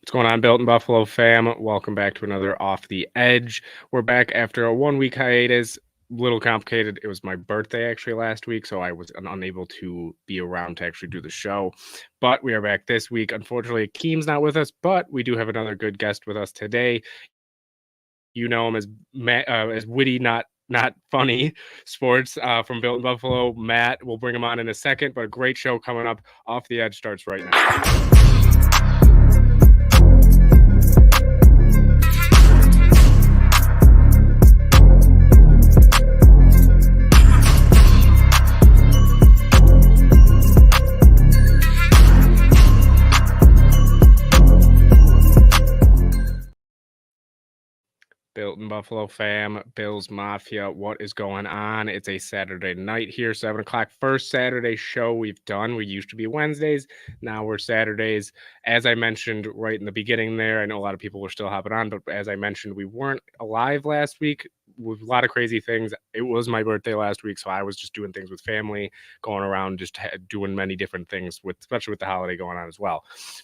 What's going on, Built in Buffalo fam? Welcome back to another Off the Edge. We're back after a 1 week hiatus. Little complicated. It was my birthday actually last week, so I was unable to be around to actually do the show. But we are back this week. Unfortunately, Keem's not with us, but we do have another good guest with us today. You know him as as witty, not funny sports from Built in Buffalo. Matt, we'll bring him on in a second, but a great show coming up. Off the Edge starts right now. Built in Buffalo fam, Bills Mafia, what is going on? It's a Saturday night here, 7 o'clock. First Saturday show we've done. We used to be Wednesdays. Now we're Saturdays. As I mentioned right in the beginning there, I know a lot of people were still hopping on, but as I mentioned, we weren't alive last week with a lot of crazy things. It was my birthday last week, so I was just doing things with family, going around, just doing many different things, especially with the holiday going on as well.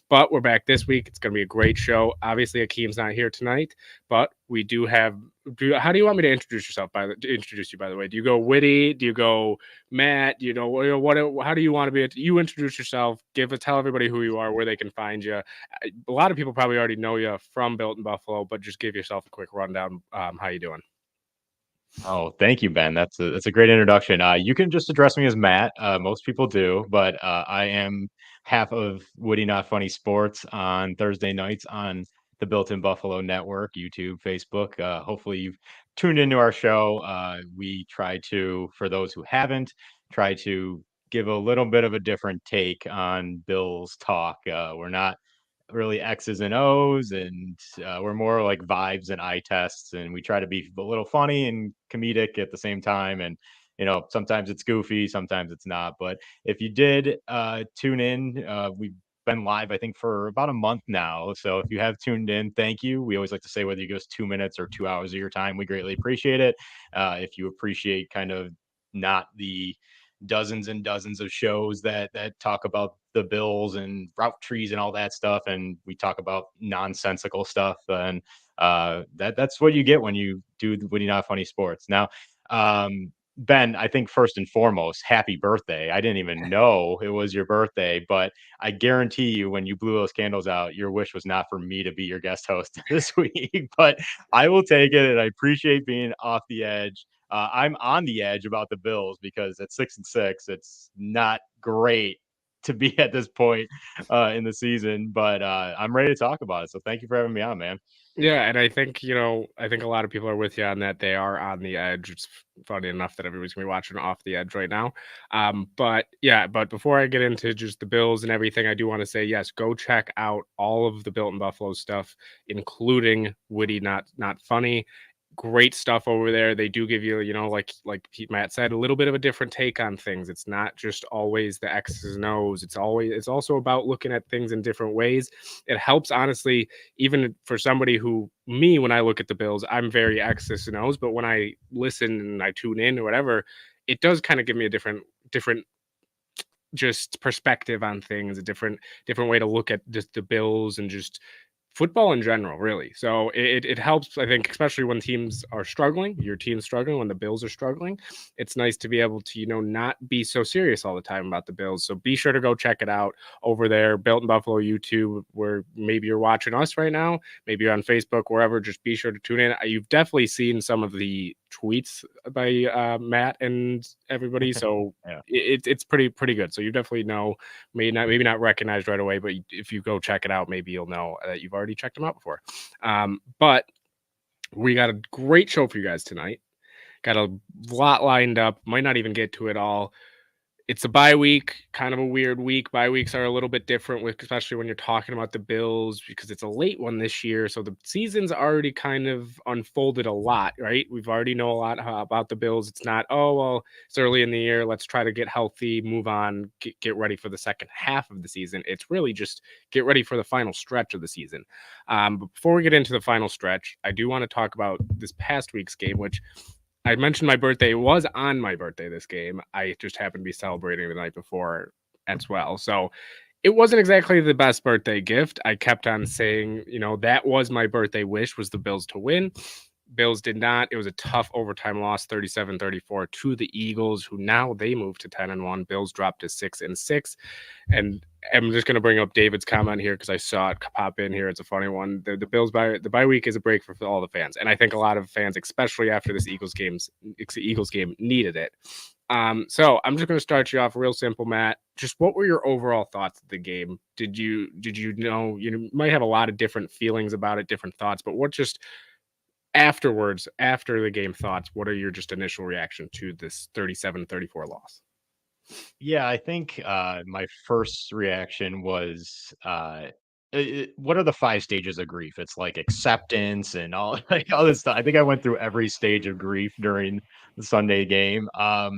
But we're back this week. It's going to be a great show. Obviously, Akeem's not here tonight, but we do have. How do you want me to introduce yourself? Introduce you, by the way. Do you go witty? Do you go Matt? Do you know what? How do you want to be? You introduce yourself. Tell everybody who you are, where they can find you. A lot of people probably already know you from Built in Buffalo, but just give yourself a quick rundown. How you doing? Oh, thank you, Ben. That's a great introduction. You can just address me as Matt. Most people do, but I am half of Witty Not Funny Sports on Thursday nights on the Built in Buffalo Network, YouTube, Facebook. Hopefully, you've tuned into our show. We try to, for those who haven't, try to give a little bit of a different take on Bills talk. We're not really X's and O's, and we're more like vibes and eye tests, and we try to be a little funny and comedic at the same time. And sometimes it's goofy, sometimes it's not. But if you did tune in, we've been live, I think, for about a month now. So if you have tuned in, thank you. We always like to say whether you give us 2 minutes or 2 hours of your time, we greatly appreciate it. If you appreciate kind of not the dozens and dozens of shows that talk about the Bills and route trees and all that stuff, and we talk about nonsensical stuff. And that's what you get when you do the Witty Not Funny Sports. Now, Ben, I think first and foremost, happy birthday. I didn't even know it was your birthday, but I guarantee you, when you blew those candles out, your wish was not for me to be your guest host this week. But I will take it, and I appreciate being off the edge. I'm on the edge about the Bills because at 6-6, it's not great to be at this point in the season, but I'm ready to talk about it. So thank you for having me on, man. Yeah, and I think, I think a lot of people are with you on that. They are on the edge. It's funny enough that everybody's gonna be watching Off the Edge right now. But yeah, but before I get into just the Bills and everything, I do want to say yes, go check out all of the Built in Buffalo stuff, including Witty Not Funny. Great stuff over there. They do give you, like Pete Matt said, a little bit of a different take on things. It's not just always the X's and O's. It's also about looking at things in different ways. It helps, honestly, even for somebody who me, when I look at the Bills, I'm very X's and O's, but when I listen and I tune in or whatever, it does kind of give me a different just perspective on things, a different way to look at just the Bills and just football in general, really. So it helps, I think, especially when teams are struggling, your team's struggling, when the Bills are struggling. It's nice to be able to, not be so serious all the time about the Bills. So be sure to go check it out over there, Built in Buffalo YouTube, where maybe you're watching us right now, maybe you're on Facebook, wherever. Just be sure to tune in. You've definitely seen some of the tweets by Matt and everybody, so Yeah. it's pretty good. So you definitely know, maybe not recognized right away, but if you go check it out, maybe you'll know that you've already checked them out before. But we got a great show for you guys tonight. Got a lot lined up. Might not even get to it all. It's a bye week, kind of a weird week. Bye weeks are a little bit different, especially when you're talking about the Bills, because it's a late one this year. So the season's already kind of unfolded a lot, right? We've already know a lot about the Bills. It's not, oh, well, it's early in the year. Let's try to get healthy, move on, get ready for the second half of the season. It's really just get ready for the final stretch of the season. But before we get into the final stretch, I do want to talk about this past week's game, which I mentioned my birthday was on my birthday this game. I just happened to be celebrating the night before as well. So It wasn't exactly the best birthday gift. I kept on saying, that was my birthday wish was the Bills to win. Bills did not. It was a tough overtime loss, 37-34 to the Eagles, who now they moved to 10-1. Bills dropped to 6-6. And I'm just going to bring up David's comment here because I saw it pop in here. It's a funny one. The Bills the bye week is a break for all the fans, and I think a lot of fans, especially after this Eagles game, needed it. So I'm just going to start you off real simple, Matt. Just what were your overall thoughts of the game? Did you know you might have a lot of different feelings about it, different thoughts, but what just afterwards, after the game thoughts, what are your just initial reaction to this 37-34 loss? Yeah, I think, my first reaction was, what are the 5 stages of grief? It's like acceptance and all like, all this stuff. I think I went through every stage of grief during the Sunday game. A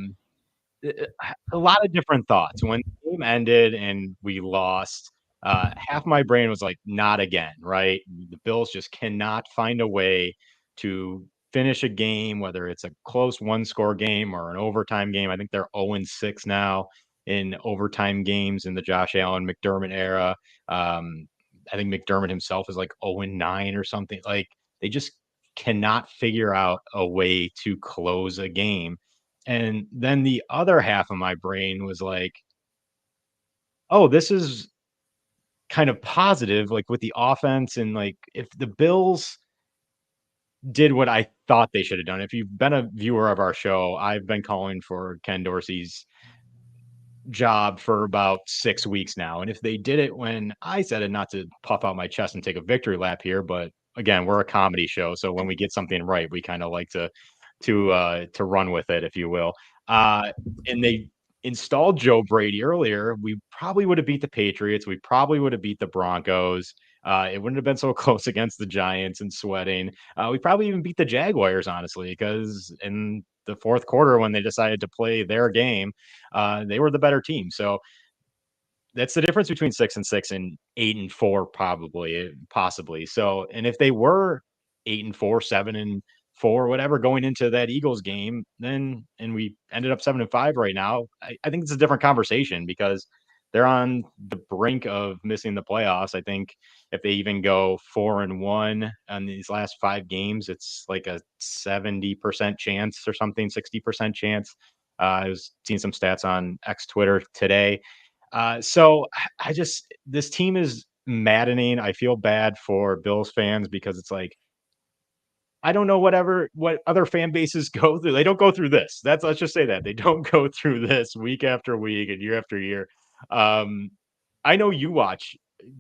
lot of different thoughts. When the game ended and we lost, half my brain was like, "Not again," right? The Bills just cannot find a way to finish a game, whether it's a close one-score game or an overtime game. I think they're 0-6 now in overtime games in the Josh Allen, McDermott era. Um, I think McDermott himself is like 0-9 or something. Like, they just cannot figure out a way to close a game. And then the other half of my brain was like, "Oh, this is kind of positive, like, with the offense and, like, if the Bills did what I thought they should have done." If you've been a viewer of our show, I've been calling for Ken Dorsey's job for about 6 weeks now, and if they did it when I said it, not to puff out my chest and take a victory lap here, but again, we're a comedy show, so when we get something right, we kinda like to run with it, if you will. Uh, and they installed Joe Brady earlier, we probably would have beat the Patriots. We probably would have beat the Broncos. It wouldn't have been so close against the Giants and sweating. We probably even beat the Jaguars, honestly, because in the fourth quarter, when they decided to play their game, they were the better team. So that's the difference between 6-6 and 8-4, probably, possibly. So, and if they were 8-4, 7-4, whatever, going into that Eagles game, then and we ended up 7-5 right now, I think it's a different conversation because they're on the brink of missing the playoffs. I think if they even go 4-1 on these last 5 games, it's like a 70% chance or something, 60% chance. I was seeing some stats on X Twitter today. So I just this team is maddening. I feel bad for Bills fans because it's like I don't know what other fan bases go through. They don't go through this. Let's just say that they don't go through this week after week and year after year. Um, I know you watch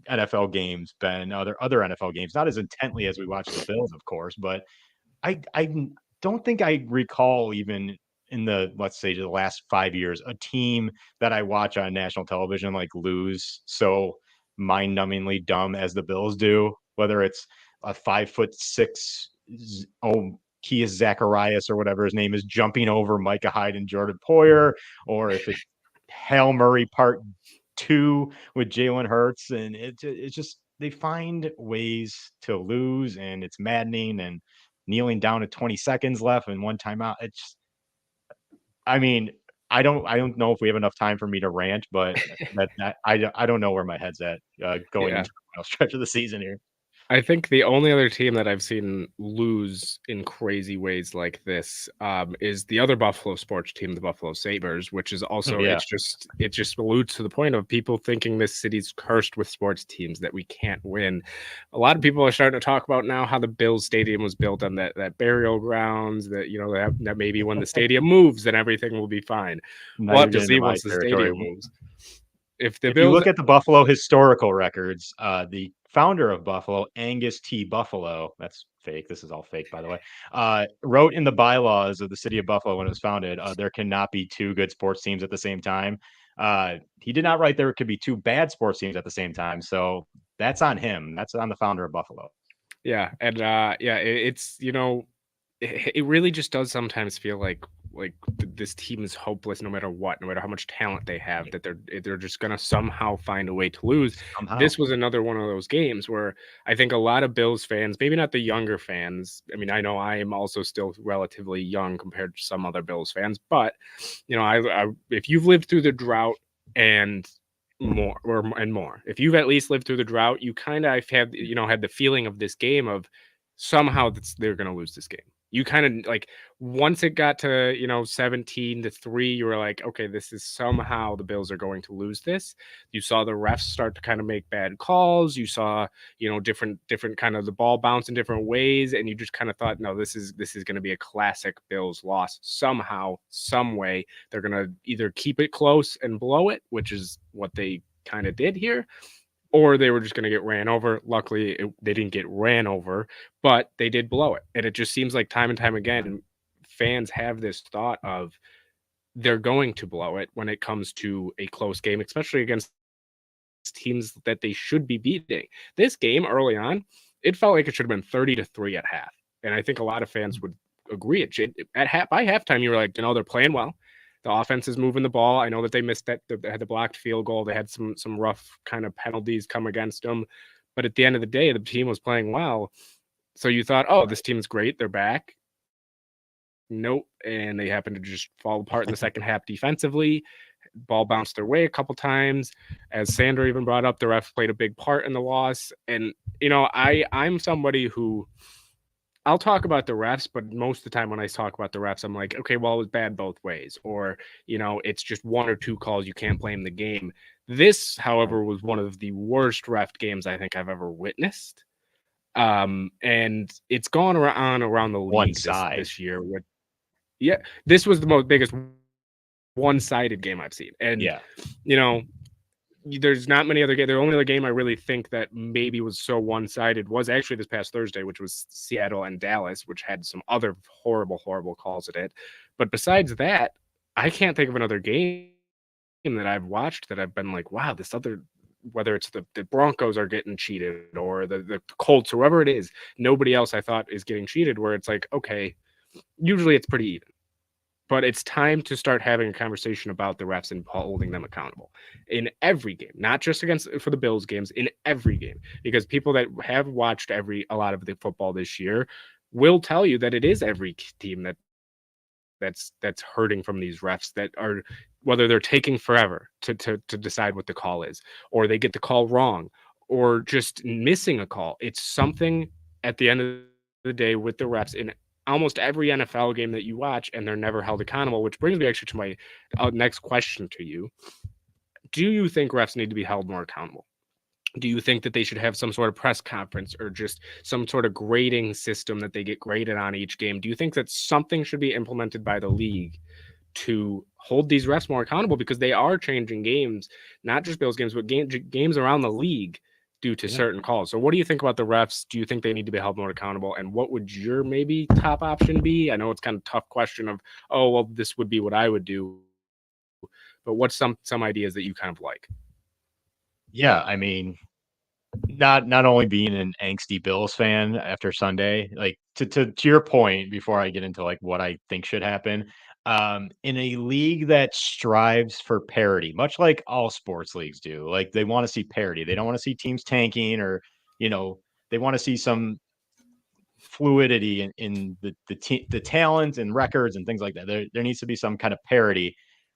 NFL games, Ben, other NFL games, not as intently as we watch the Bills, of course, but I don't think I recall even in the, let's say, the last 5 years, a team that I watch on national television, like, lose so mind-numbingly dumb as the Bills do, whether it's a 5'6" Kias Zacharias or whatever his name is, jumping over Micah Hyde and Jordan Poyer, or if it's Hail Murray part 2 with Jalen Hurts, and it's just they find ways to lose, and it's maddening, and kneeling down at 20 seconds left and one timeout. It's I mean, I don't know if we have enough time for me to rant, but I don't know where my head's at, going Yeah. into the final stretch of the season here. I think the only other team that I've seen lose in crazy ways like this is the other Buffalo sports team, the Buffalo Sabres, which is also Yeah, it just alludes to the point of people thinking this city's cursed with sports teams that we can't win. A lot of people are starting to talk about now how the Bills Stadium was built on that burial grounds that that maybe when the stadium moves, then everything will be fine. now We'll you're have to getting into see my once the territory. stadium moves. If the If you Bills look at the Buffalo historical records, the founder of Buffalo, Angus T. Buffalo, that's fake. This is all fake, by the way. Wrote in the bylaws of the city of Buffalo when it was founded, there cannot be two good sports teams at the same time. He did not write there could be two bad sports teams at the same time. So that's on him. That's on the founder of Buffalo. Yeah, and, yeah, it's it really just does sometimes feel like this team is hopeless no matter what, no matter how much talent they have, that they're just gonna somehow find a way to lose. Somehow. This was another one of those games where I think a lot of Bills fans, maybe not the younger fans. I mean, I know I am also still relatively young compared to some other Bills fans, but I if you've lived through the drought and more and more. If you've at least lived through the drought, you kind of had had the feeling of this game of somehow they're going to lose this game. You kind of like once it got to 17-3, you were like, okay, this is somehow the Bills are going to lose this. You saw the refs start to kind of make bad calls. You saw different kind of the ball bounce in different ways, and you just kind of thought, no, this is going to be a classic Bills loss somehow, some way. They're going to either keep it close and blow it, which is what they kind of did here, or they were just going to get ran over. Luckily, they didn't get ran over, but they did blow it. And it just seems like time and time again, fans have this thought of they're going to blow it when it comes to a close game, especially against teams that they should be beating. This game early on, it felt like it should have been 30-3 at half. And I think a lot of fans would agree. By halftime, you were like, they're playing well. The offense is moving the ball. I know that they missed that. They had the blocked field goal. They had some rough kind of penalties come against them. But at the end of the day, the team was playing well. So you thought, oh, this team's great. They're back. Nope. And they happened to just fall apart in the second half defensively. Ball bounced their way a couple times. As Sandra even brought up, the ref played a big part in the loss. And, I'm somebody who I'll talk about the refs, but most of the time when I talk about the refs, I'm like, okay, well, it was bad both ways. Or, it's just one or two calls. You can't blame the game. This, however, was one of the worst ref games I think I've ever witnessed. And it's gone around the One league side. this year. Yeah, this was the biggest one-sided game I've seen. And, Yeah. There's not many other games. The only other game I really think that maybe was so one-sided was actually this past Thursday, which was Seattle and Dallas, which had some other horrible, horrible calls in it. But besides that, I can't think of another game that I've watched that I've been like, wow, this other, whether it's the Broncos are getting cheated or the Colts, whoever it is, nobody else I thought is getting cheated, where it's like, okay, usually it's pretty even. But it's time to start having a conversation about the refs and holding them accountable in every game, not just for the Bills games, in every game, because people that have watched a lot of the football this year will tell you that it is every team that's hurting from these refs that are, whether they're taking forever to decide what the call is, or they get the call wrong, or just missing a call. It's something at the end of the day with the refs in almost every NFL game that you watch, and they're never held accountable, which brings me actually to my next question to you. Do you think refs need to be held more accountable? Do you think that they should have some sort of press conference or just some sort of grading system that they get graded on each game? Do you think that something should be implemented by the league to hold these refs more accountable, because they are changing games, not just Bills games, but games around the league due to certain calls? So what do you think about the refs? Do you think they need to be held more accountable? And what would your maybe top option be? I know it's kind of a tough question of, oh, well, this would be what I would do. But what's some ideas that you kind of like? Yeah, I mean, not only being an angsty Bills fan after Sunday, like to your point, before I get into like what I think should happen, in a league that strives for parity, much like all sports leagues do, like they want to see parity. They don't want to see teams tanking, or you know, they want to see some fluidity in the talent and records and things like that. There needs to be some kind of parity.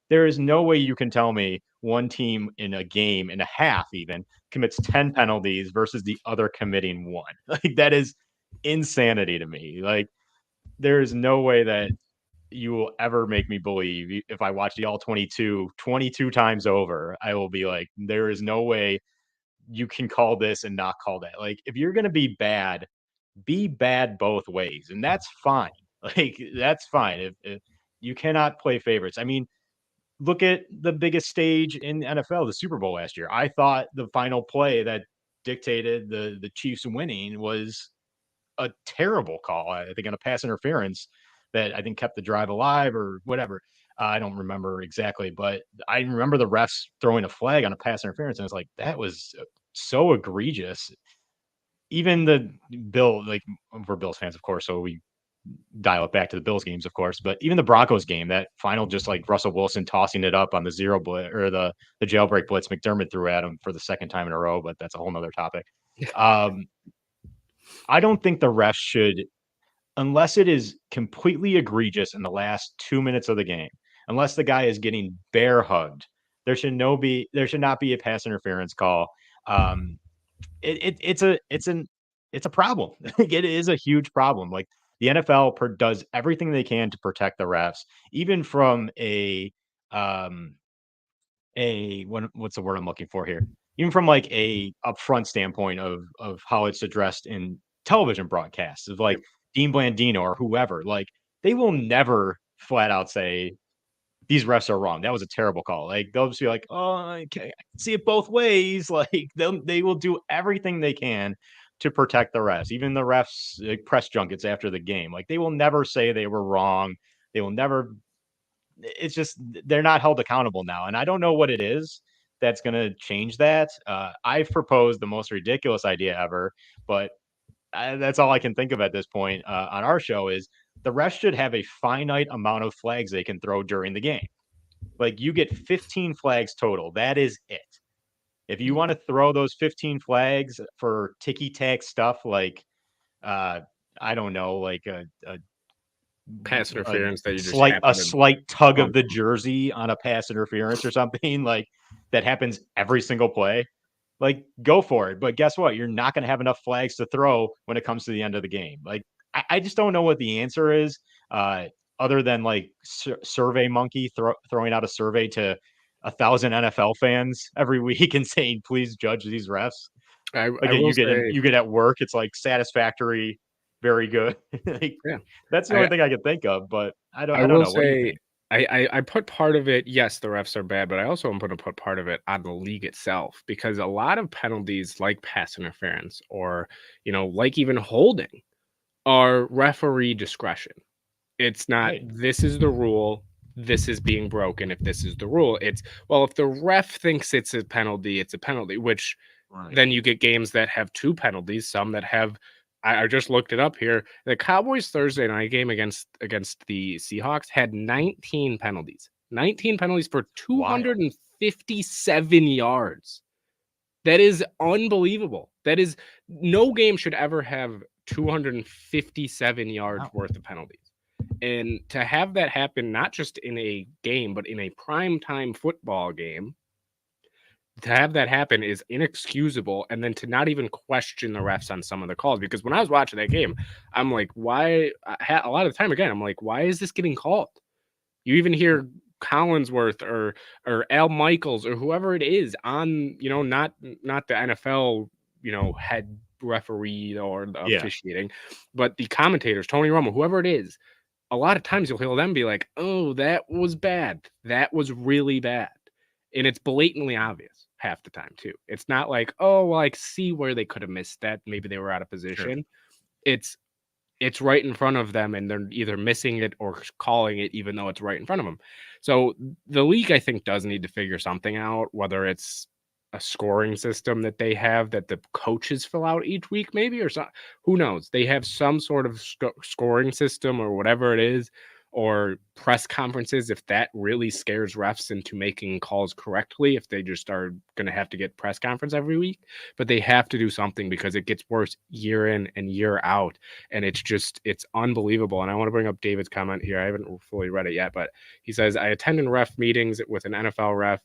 There is no way you can tell me one team in a game, in a half even, commits 10 penalties versus the other committing one. Like that is insanity to me. Like there is no way that you will ever make me believe, if I watch the all 22 times over, I will be like, there is no way you can call this and not call that. Like if you're going to be bad both ways, and that's fine. Like that's fine. If you cannot play favorites. I mean, look at the biggest stage in the NFL, the Super Bowl last year. I thought the final play that dictated the Chiefs winning was a terrible call. I think on a pass interference that I think kept the drive alive or whatever. I don't remember exactly, but I remember the refs throwing a flag on a pass interference, and it's like that was so egregious. Even the like we're Bills fans, of course, so we dial it back to the Bills games, of course. But even the Broncos game, that final, just like Russell Wilson tossing it up on the zero blitz, or the jailbreak blitz McDermott threw at him for the second time in a row. But that's a whole nother topic. Um, I don't think the refs should, unless it is completely egregious in the last 2 minutes of the game, unless the guy is getting bear hugged. There should not be a pass interference call. Um, it's a problem. It is a huge problem. Like the NFL does everything they can to protect the refs, even from um what's the word I'm looking for here? Even from like a upfront standpoint of how it's addressed in television broadcasts of like Yep. Dean Blandino or whoever, like they will never flat out say these refs are wrong. That was a terrible call. Like they'll just be like, oh, I can see it both ways. Like they will do everything they can to protect the refs, even the refs press junkets after the game. Like they will never say they were wrong. They will never it's just they're not held accountable now. And I don't know what it is that's going to change that. I've proposed the most ridiculous idea ever, but that's all I can think of at this point on our show is the refs should have a finite amount of flags they can throw during the game. Like you get 15 flags total. That is it. If you want to throw those 15 flags for ticky tack stuff like uh I don't know, like Pass a interference that you just happen to slight tug of bump. the jersey on a pass interference or something like that happens every single play, like go for it. But guess what? You're not going to have enough flags to throw when it comes to the end of the game. Like I just don't know what the answer is, uh, other than like Survey Monkey throwing out a survey to 1,000 NFL fans every week and saying, "Please judge these refs." Like I will say, you get at work, it's like satisfactory, very good. Like yeah. that's the only I thing I can think of, but I I don't will know. What do you say think? I put part of it, yes, the refs are bad, but I also am gonna put part of it on the league itself because a lot of penalties like pass interference or, like even holding are referee discretion. It's not, Right. this is the rule, this is being broken if this is the rule. It's, well, if the ref thinks it's a penalty, it's a penalty, which Right. then you get games that have 2 penalties, some that have I just looked it up here. The Cowboys Thursday night game against the Seahawks had 19 penalties. 19 penalties for Wild. 257 yards. That is unbelievable. That is, no game should ever have 257 yards Wow. worth of penalties. And to have that happen not just in a game, but in a prime time football game, to have that happen is inexcusable. And then to not even question the refs on some of the calls, because when I was watching that game, I'm like, why? A lot of the time, again, I'm like, why is this getting called? You even hear Collinsworth or Al Michaels or whoever it is on, not the NFL, head referee or the Yeah. officiating, but the commentators, Tony Romo, whoever it is. A lot of times you'll hear them be like, "Oh, that was bad. That was really bad," and it's blatantly obvious half the time too. It's not like, "Oh, well, I see where they could have missed that. Maybe they were out of Sure. position." It's it's right in front of them, and they're either missing it or calling it, even though it's right in front of them. So the league, I think, does need to figure something out, whether it's a scoring system that they have that the coaches fill out each week, maybe, or some, who knows? They have some sort of scoring system or whatever it is, or press conferences if that really scares refs into making calls correctly, if they just are going to have to get press conference every week. But they have to do something because it gets worse year in and year out, and it's unbelievable. And I want to bring up David's comment here. I haven't fully read it yet, but he says, I attended ref meetings with an NFL ref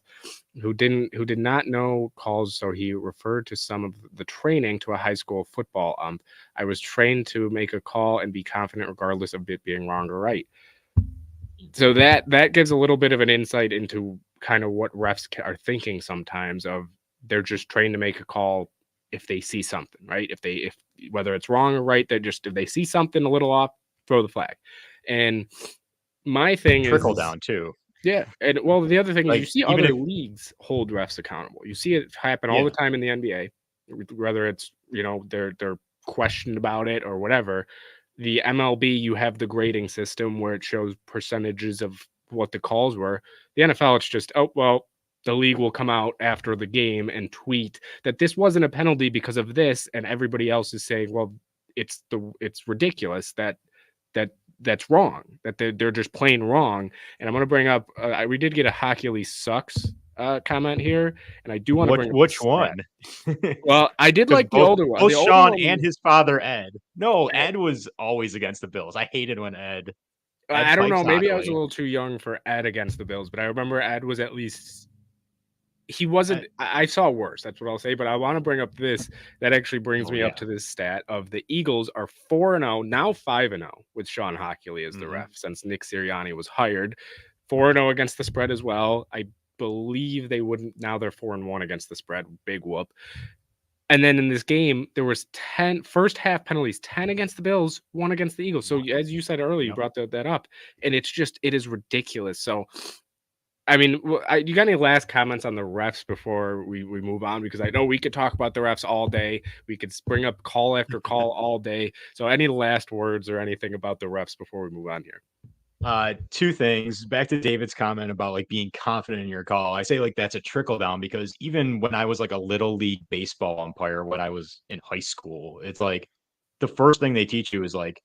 who did not know calls, so he referred to some of the training to a high school football ump. I was trained to make a call and be confident regardless of it being wrong or right. So that gives a little bit of an insight into kind of what refs are thinking sometimes, of they're just trained to make a call if they see something, right? If whether it's wrong or right, they just, if they see something a little off, throw the flag. And my thing Trickle is, down too. yeah, and well, the other thing is you Like see even other if leagues hold refs accountable. You see it happen all the yeah, time in the NBA, whether it's, they're questioned about it or whatever. The MLB, you have the grading system where it shows percentages of what the calls were. The NFL, it's just, oh well, the league will come out after the game and tweet that this wasn't a penalty because of this, and everybody else is saying, well, it's ridiculous that that's wrong, that they're just plain wrong. And I'm going to bring up, we did get a Hockey sucks comment here, and I do want to bring up which this stat. one? Well, I did Because like the older one. both The older Sean one, and his father Ed. No, Ed was always against the Bills. I hated when Ed I don't pipes know. Maybe I was a hotly. little too young for Ed against the Bills, but I remember Ed was at least he I wasn't. I saw worse. That's what I'll say. But I want to bring up this. That actually brings oh, me up yeah. to this stat of the Eagles are 4-0 now, 5-0 with Sean Hockley as the Mhm. ref since Nick Sirianni was hired. 4-0 against the spread as well. I believe they wouldn't. Now they're 4-1 against the spread. Big whoop. And then in this game, there was 10 first half penalties, 10 against the Bills, 1 against the Eagles. So What? as you said earlier, you Yep. brought that up, and it's just it is ridiculous. So I mean, you got any last comments on the refs before we move on? Because I know we could talk about the refs all day. We could bring up call after call all day. So any last words or anything about the refs before we move on here? Two things. Back to David's comment about like being confident in your call. I say like that's a trickle down because even when I was like a little league baseball umpire when I was in high school, it's like the first thing they teach you is like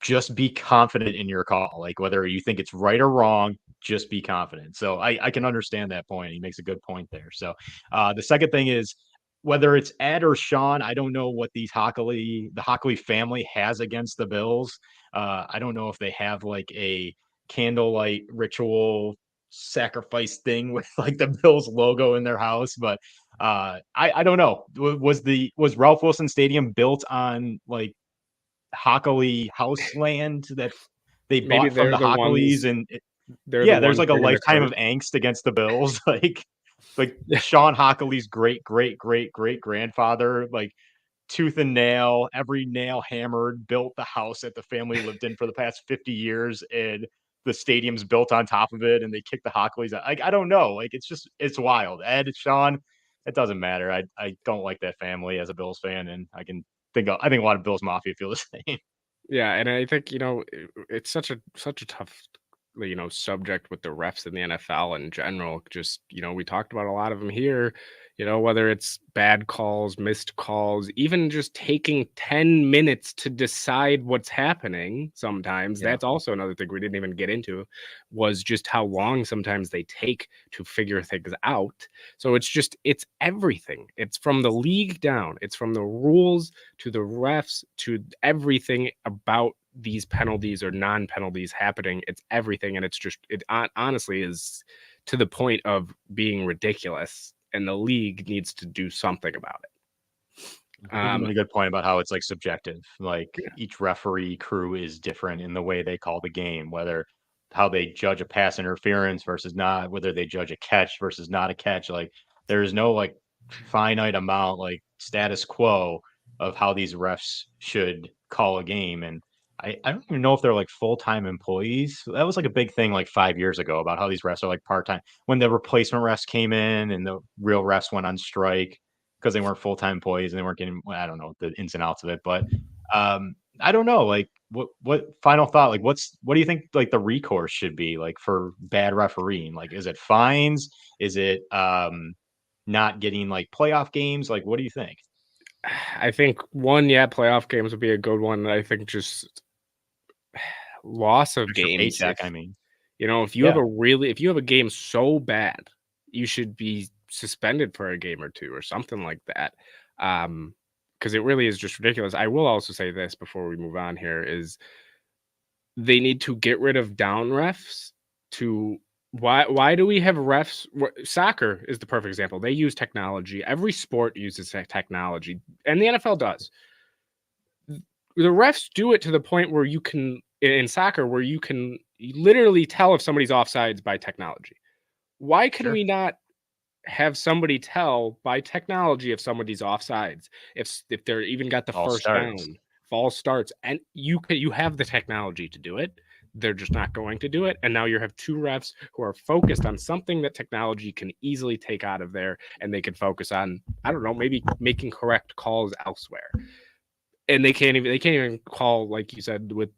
just be confident in your call. Like whether you think it's right or wrong, just be confident. So I can understand that point. He makes a good point there. So the second thing is whether it's Ed or Sean, I don't know what the Hockley family has against the Bills. I don't know if they have like a candlelight ritual sacrifice thing with like the Bills logo in their house, but I don't know. Was Ralph Wilson Stadium built on like Hockley house land that they Maybe bought from they're the the Hockleys, ones. and They're the yeah, there's ones like a bringing the lifetime curse. of angst against the Bills, like Sean Hockley's great grandfather, like tooth and nail, every nail hammered, built the house that the family lived in for the past 50 years, and the stadium's built on top of it, and they kick the Hockleys out. Like, I don't know. Like, it's wild. Ed, Sean, it doesn't matter. I don't like that family as a Bills fan, and I think a lot of Bills Mafia feel the same. Yeah, and I think, it's such a tough, subject with the refs in the NFL in general. Just, we talked about a lot of them here, whether it's bad calls, missed calls, even just taking 10 minutes to decide what's happening sometimes. Yeah. That's also another thing we didn't even get into was just how long sometimes they take to figure things out. So it's everything. It's from the league down. It's from the rules to the refs to everything about these penalties or non-penalties happening. It's everything, and honestly is to the point of being ridiculous, and the league needs to do something about it. I think you made a good point about how it's like subjective. Like Yeah. each referee crew is different in the way they call the game, whether how they judge a pass interference versus not, whether they judge a catch versus not a catch. Like there's no like finite amount, like status quo of how these refs should call a game. And I don't even know if they're like full-time employees. That was like a big thing like 5 years ago about how these refs are like part-time. When the replacement refs came in and the real refs went on strike because they weren't full-time employees and they weren't getting, well, I don't know the ins and outs of it, but I don't know. Like what final thought? Like what do you think like the recourse should be like for bad refereeing? Like is it fines? Is it not getting like playoff games? Like what do you think? I think one, yeah, playoff games would be a good one. I think just loss of Extra games. paycheck, I mean. If you have Yeah. a game so bad, you should be suspended for a game or two or something like that. Because it really is just ridiculous. I will also say this before we move on here is they need to get rid of down refs to why do we have refs? Soccer is the perfect example. They use technology. Every sport uses technology, and the NFL does. The refs do it to the point where you can in soccer where you can literally tell if somebody's offsides by technology. Why can Sure. we not have somebody tell by technology if somebody's offsides, if they're even got the All first starts. down, false starts, and you have the technology to do it. They're just not going to do it, and now you have two refs who are focused on something that technology can easily take out of there, and they can focus on, I don't know, maybe making correct calls elsewhere. And they can't even call, like you said, with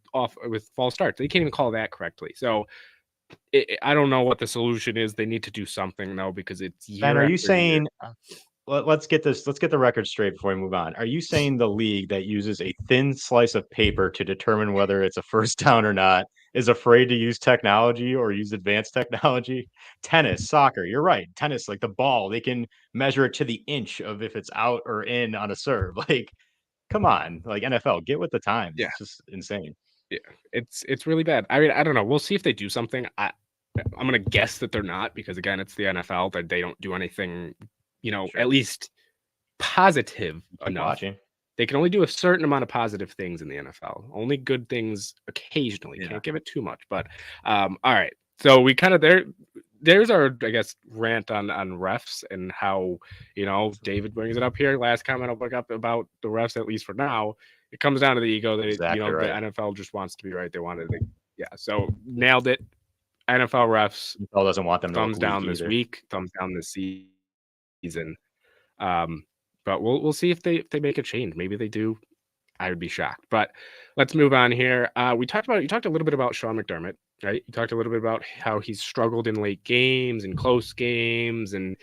false starts. They can't even call that correctly. So I don't know what the solution is. They need to do something though, because it's Ben, year are you after year. saying let's get the record straight before we move on. Are you saying the league that uses a thin slice of paper to determine whether it's a first down or not is afraid to use technology or use advanced technology? Tennis, soccer, you're right. Tennis, like the ball, they can measure it to the inch of if it's out or in on a serve. Like, come on, like NFL, get with the times. Yeah, It's just insane. yeah, it's really bad. I mean, I don't know. We'll see if they do something. I'm gonna guess that they're not because again, it's the NFL that they don't do anything, Sure. at least positive Keep enough. watching. They can only do a certain amount of positive things in the NFL. Only good things occasionally. Yeah. Can't give it too much. But all right. So we kind of there's our, I guess, rant on refs and how David brings it up here. Last comment I'll bring up about the refs, at least for now, it comes down to the ego that Exactly the right. NFL just wants to be right. They wanted to, yeah. So nailed it. NFL refs, NFL doesn't want them to look thumbs weak down this either. week, thumbs down this season. Um, but we'll see if they make a change. Maybe they do. I would be shocked. But let's move on here. You talked a little bit about Sean McDermott, right? You talked a little bit about how he's struggled in late games and close games, and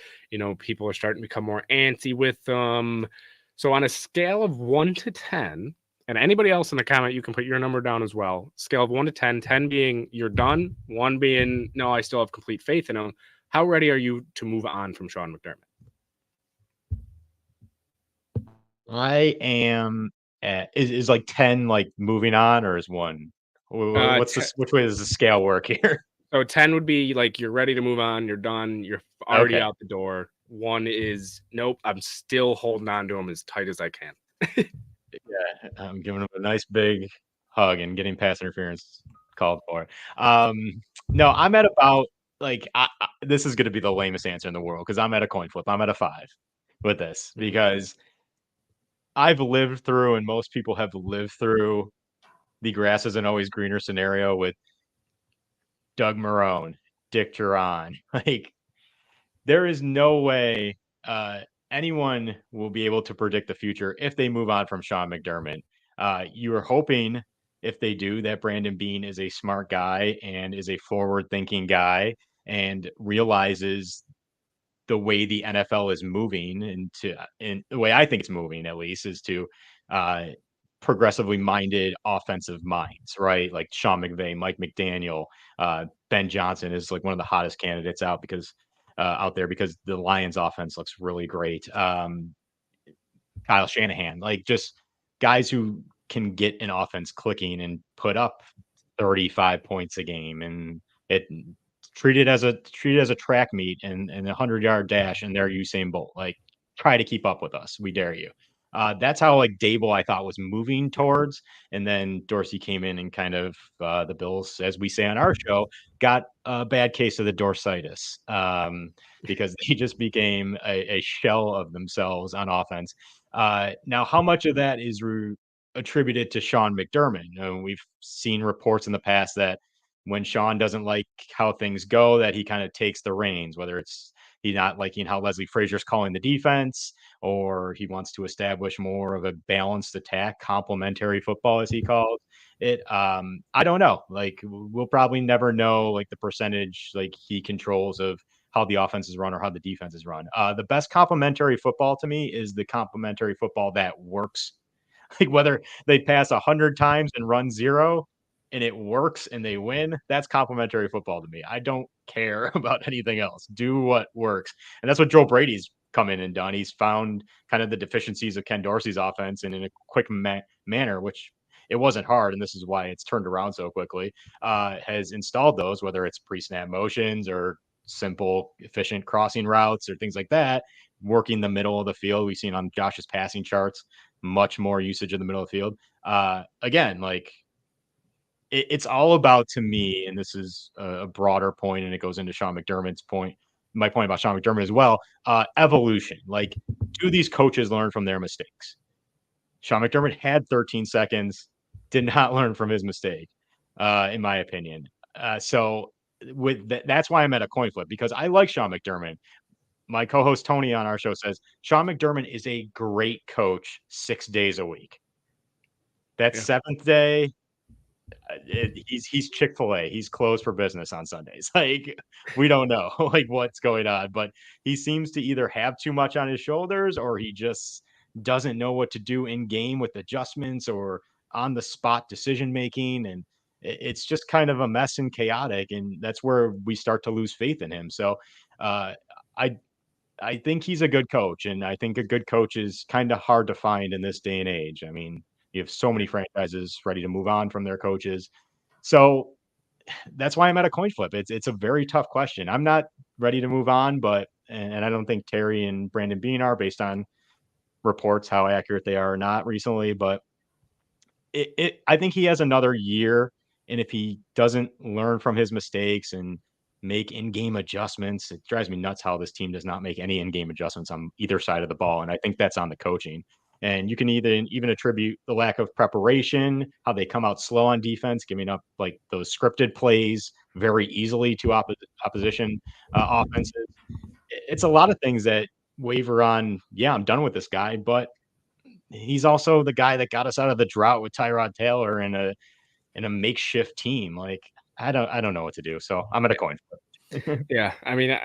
people are starting to become more antsy with them. So on a scale of 1 to 10, and anybody else in the comment, you can put your number down as well. Scale of 1 to 10, 10 being you're done, 1 being no, I still have complete faith in him. How ready are you to move on from Sean McDermott? I am at is like 10 like moving on or is 1? What's Te- this which way does the scale work here? So 10 would be like you're ready to move on, you're done, you're already Okay. out the door. 1 is nope, I'm still holding on to him as tight as I can. Yeah, I'm giving him a nice big hug and getting pass interference called for. Um, no, I'm at about like this is gonna be the lamest answer in the world because I'm at a coin flip. I'm at a 5 with this Mhm. because I've lived through and most people have lived through the grass isn't always greener scenario with Doug Marrone, Dick Duran. Like there is no way uh, anyone will be able to predict the future if they move on from Sean McDermott. You are hoping if they do that Brandon Bean is a smart guy and is a forward thinking guy and realizes the way the NFL is moving and the way I think it's moving at least is to uh, progressively minded offensive minds, right? Like Sean McVay, Mike McDaniel, Ben Johnson is like one of the hottest candidates out there because the Lions offense looks really great. Kyle Shanahan, like just guys who can get an offense clicking and put up 35 points a game and it treat it as a track meet and a 100-yard dash and they're Usain Bolt. Like try to keep up with us. We dare you. That's how like Dable I thought was moving towards, and then Dorsey came in and kind of the Bills, as we say on our show, got a bad case of the dorseitis because they just became a shell of themselves on offense. Now, how much of that is attributed to Sean McDermott? We've seen reports in the past that when Sean doesn't like how things go, that he kind of takes the reins, whether it's he's not liking how Leslie Frazier's calling the defense, or he wants to establish more of a balanced attack, complementary football, as he calls it. I don't know. Like we'll probably never know like the percentage like he controls of how the offense is run or how the defense is run. The best complementary football to me is the complementary football that works. Like whether they pass 100 times and run 0 and it works and they win, that's complimentary football to me. I don't care about anything else. Do what works. And that's what Joe Brady's come in and done. He's found kind of the deficiencies of Ken Dorsey's offense and in a quick manner, which it wasn't hard, and this is why it's turned around so quickly, has installed those, whether it's pre-snap motions or simple, efficient crossing routes or things like that, working the middle of the field. We've seen on Josh's passing charts much more usage in the middle of the field. Again, like it's all about to me, and this is a broader point, and it goes into Sean McDermott's point, my point about Sean McDermott as well. Evolution. Like, do these coaches learn from their mistakes? Sean McDermott had 13 seconds, did not learn from his mistake, in my opinion. So that's why I'm at a coin flip because I like Sean McDermott. My co-host Tony on our show says Sean McDermott is a great coach 6 days a week. That Yeah. seventh day, he's Chick-fil-A. He's closed for business on Sundays. Like we don't know like what's going on, but he seems to either have too much on his shoulders or he just doesn't know what to do in game with adjustments or on the spot decision making and it's just kind of a mess and chaotic and that's where we start to lose faith in him. So uh I I think he's a good coach, and I think a good coach is kind of hard to find in this day and age. I mean, you have so many franchises ready to move on from their coaches. So that's why I'm at a coin flip. It's a very tough question. I'm not ready to move on, but and I don't think Terry and Brandon Bean are based on reports how accurate they are or not recently, but I think he has another year, and if he doesn't learn from his mistakes and make in-game adjustments, it drives me nuts how this team does not make any in-game adjustments on either side of the ball, and I think that's on the coaching. And you can either even attribute the lack of preparation, how they come out slow on defense, giving up like those scripted plays very easily to opposition offenses. It's a lot of things that waver on. Yeah, I'm done with this guy, but he's also the guy that got us out of the drought with Tyrod Taylor in a makeshift team. Like I don't know what to do. So I'm at a coin flip. Yeah, I mean,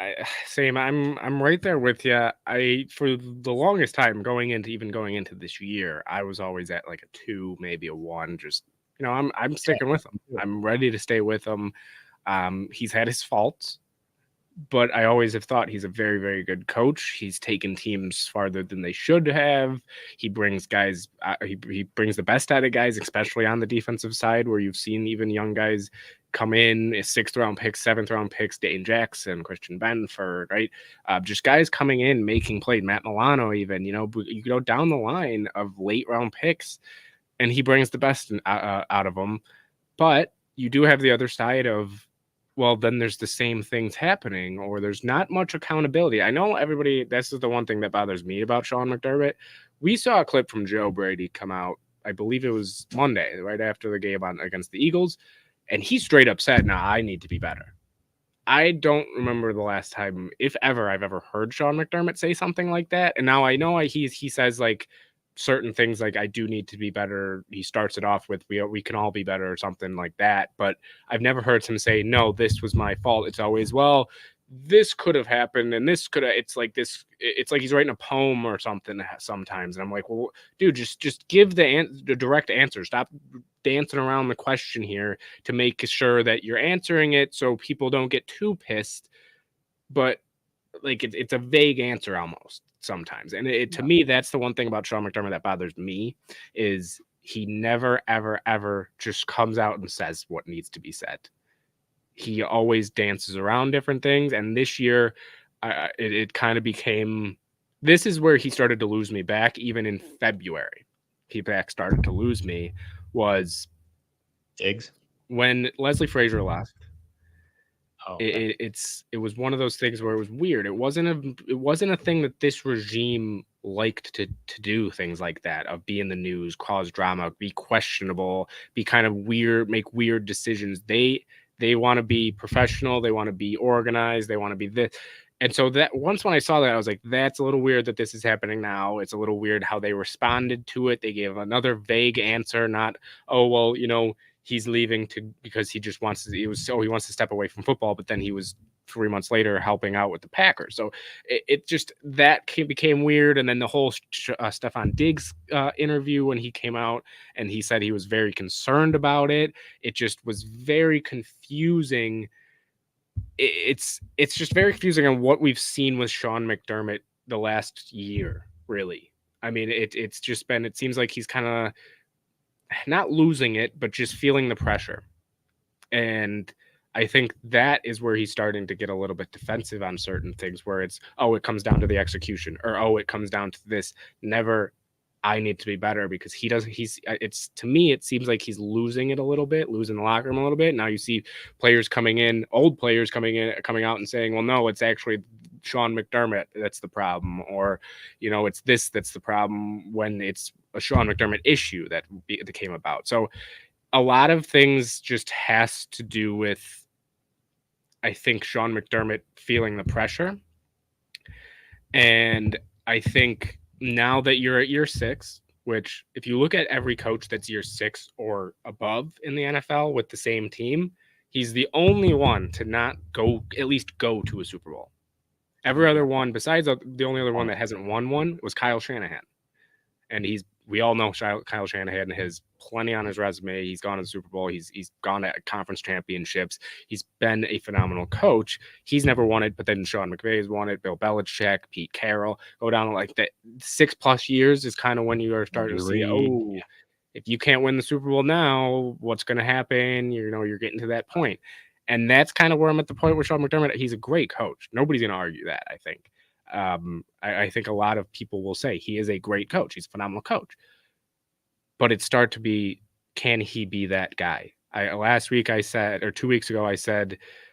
same. I'm right there with you. I for the longest time going into this year, I was always at like a 2, maybe a 1. Just I'm sticking with him. I'm ready to stay with him. He's had his faults, but I always have thought he's a very, very good coach. He's taken teams farther than they should have. He brings guys. He brings the best out of guys, especially on the defensive side, where you've seen even young guys come in as 6th-round picks, 7th-round picks. Dane Jackson, Christian Benford, right? Just guys coming in making plays. Matt Milano, even you go down the line of late-round picks, and he brings the best out of them. But you do have the other side of, well, then there's the same things happening, or there's not much accountability. I know everybody, this is the one thing that bothers me about Sean McDermott. We saw a clip from Joe Brady come out, I believe it was Monday, right after the game against the Eagles, and he straight up said, "Nah, I need to be better." I don't remember the last time, if ever, I've ever heard Sean McDermott say something like that. And now I know he says like certain things like I do need to be better. He starts it off with we can all be better or something like that. But I've never heard him say, no, this was my fault. It's always, well, this could have happened and this could have, it's like this, it's like he's writing a poem or something sometimes. And I'm like, well, dude, just give the direct answer. Stop dancing around the question here to make sure that you're answering it so people don't get too pissed. But like it's a vague answer almost sometimes. And to me, that's the one thing about Sean McDermott that bothers me is he never, ever, ever just comes out and says what needs to be said. He always dances around different things. And this year, it kind of became, this is where he started to lose me back. Even in February, he started to lose me was Diggs. When Leslie Frazier left. Oh, It was one of those things where it was weird. It wasn't a thing that this regime liked to do, things like that, of be in the news, cause drama, be questionable, be kind of weird, make weird decisions. They want to be professional, they want to be organized, they want to be this. And so that once when I saw that, I was like, that's a little weird that this is happening now. It's a little weird how they responded to it. They gave another vague answer, not, oh, well, he's leaving because he just wants to, he wants to step away from football, but then he was 3 months later helping out with the Packers. So it just, that became weird. And then the whole Stefon Diggs interview when he came out and he said he was very concerned about it. It just was very confusing. It's just very confusing on what we've seen with Sean McDermott the last year, really. I mean, it's just been, it seems like he's kind of not losing it, but just feeling the pressure. And I think that is where he's starting to get a little bit defensive on certain things where it's, oh, it comes down to the execution, or, oh, it comes down to this. Never, I need to be better, because it's, to me, it seems like he's losing it a little bit, losing the locker room a little bit. Now you see players coming in, old players coming out and saying, well, no, it's actually Sean McDermott that's the problem, or, it's this that's the problem, when it's a Sean McDermott issue that came about. So a lot of things just has to do with, I think, Sean McDermott feeling the pressure. And I think now that you're at year 6, which if you look at every coach that's year 6 or above in the NFL with the same team, he's the only one to not at least go to a Super Bowl. Every other one, besides the only other one that hasn't won one, was Kyle Shanahan. And we all know Kyle Shanahan has plenty on his resume. He's gone to the Super Bowl. He's gone to conference championships. He's been a phenomenal coach. He's never won it, but then Sean McVay's won it. Bill Belichick, Pete Carroll, go down like that 6+ years is kind of when you are starting to see, oh, If you can't win the Super Bowl now, what's going to happen? You're getting to that point. And that's kind of where I'm at the point with Sean McDermott. He's a great coach. Nobody's going to argue that, I think. I think a lot of people will say he is a great coach. He's a phenomenal coach. But it starts to be, can he be that guy? Last week I said, or 2 weeks ago, I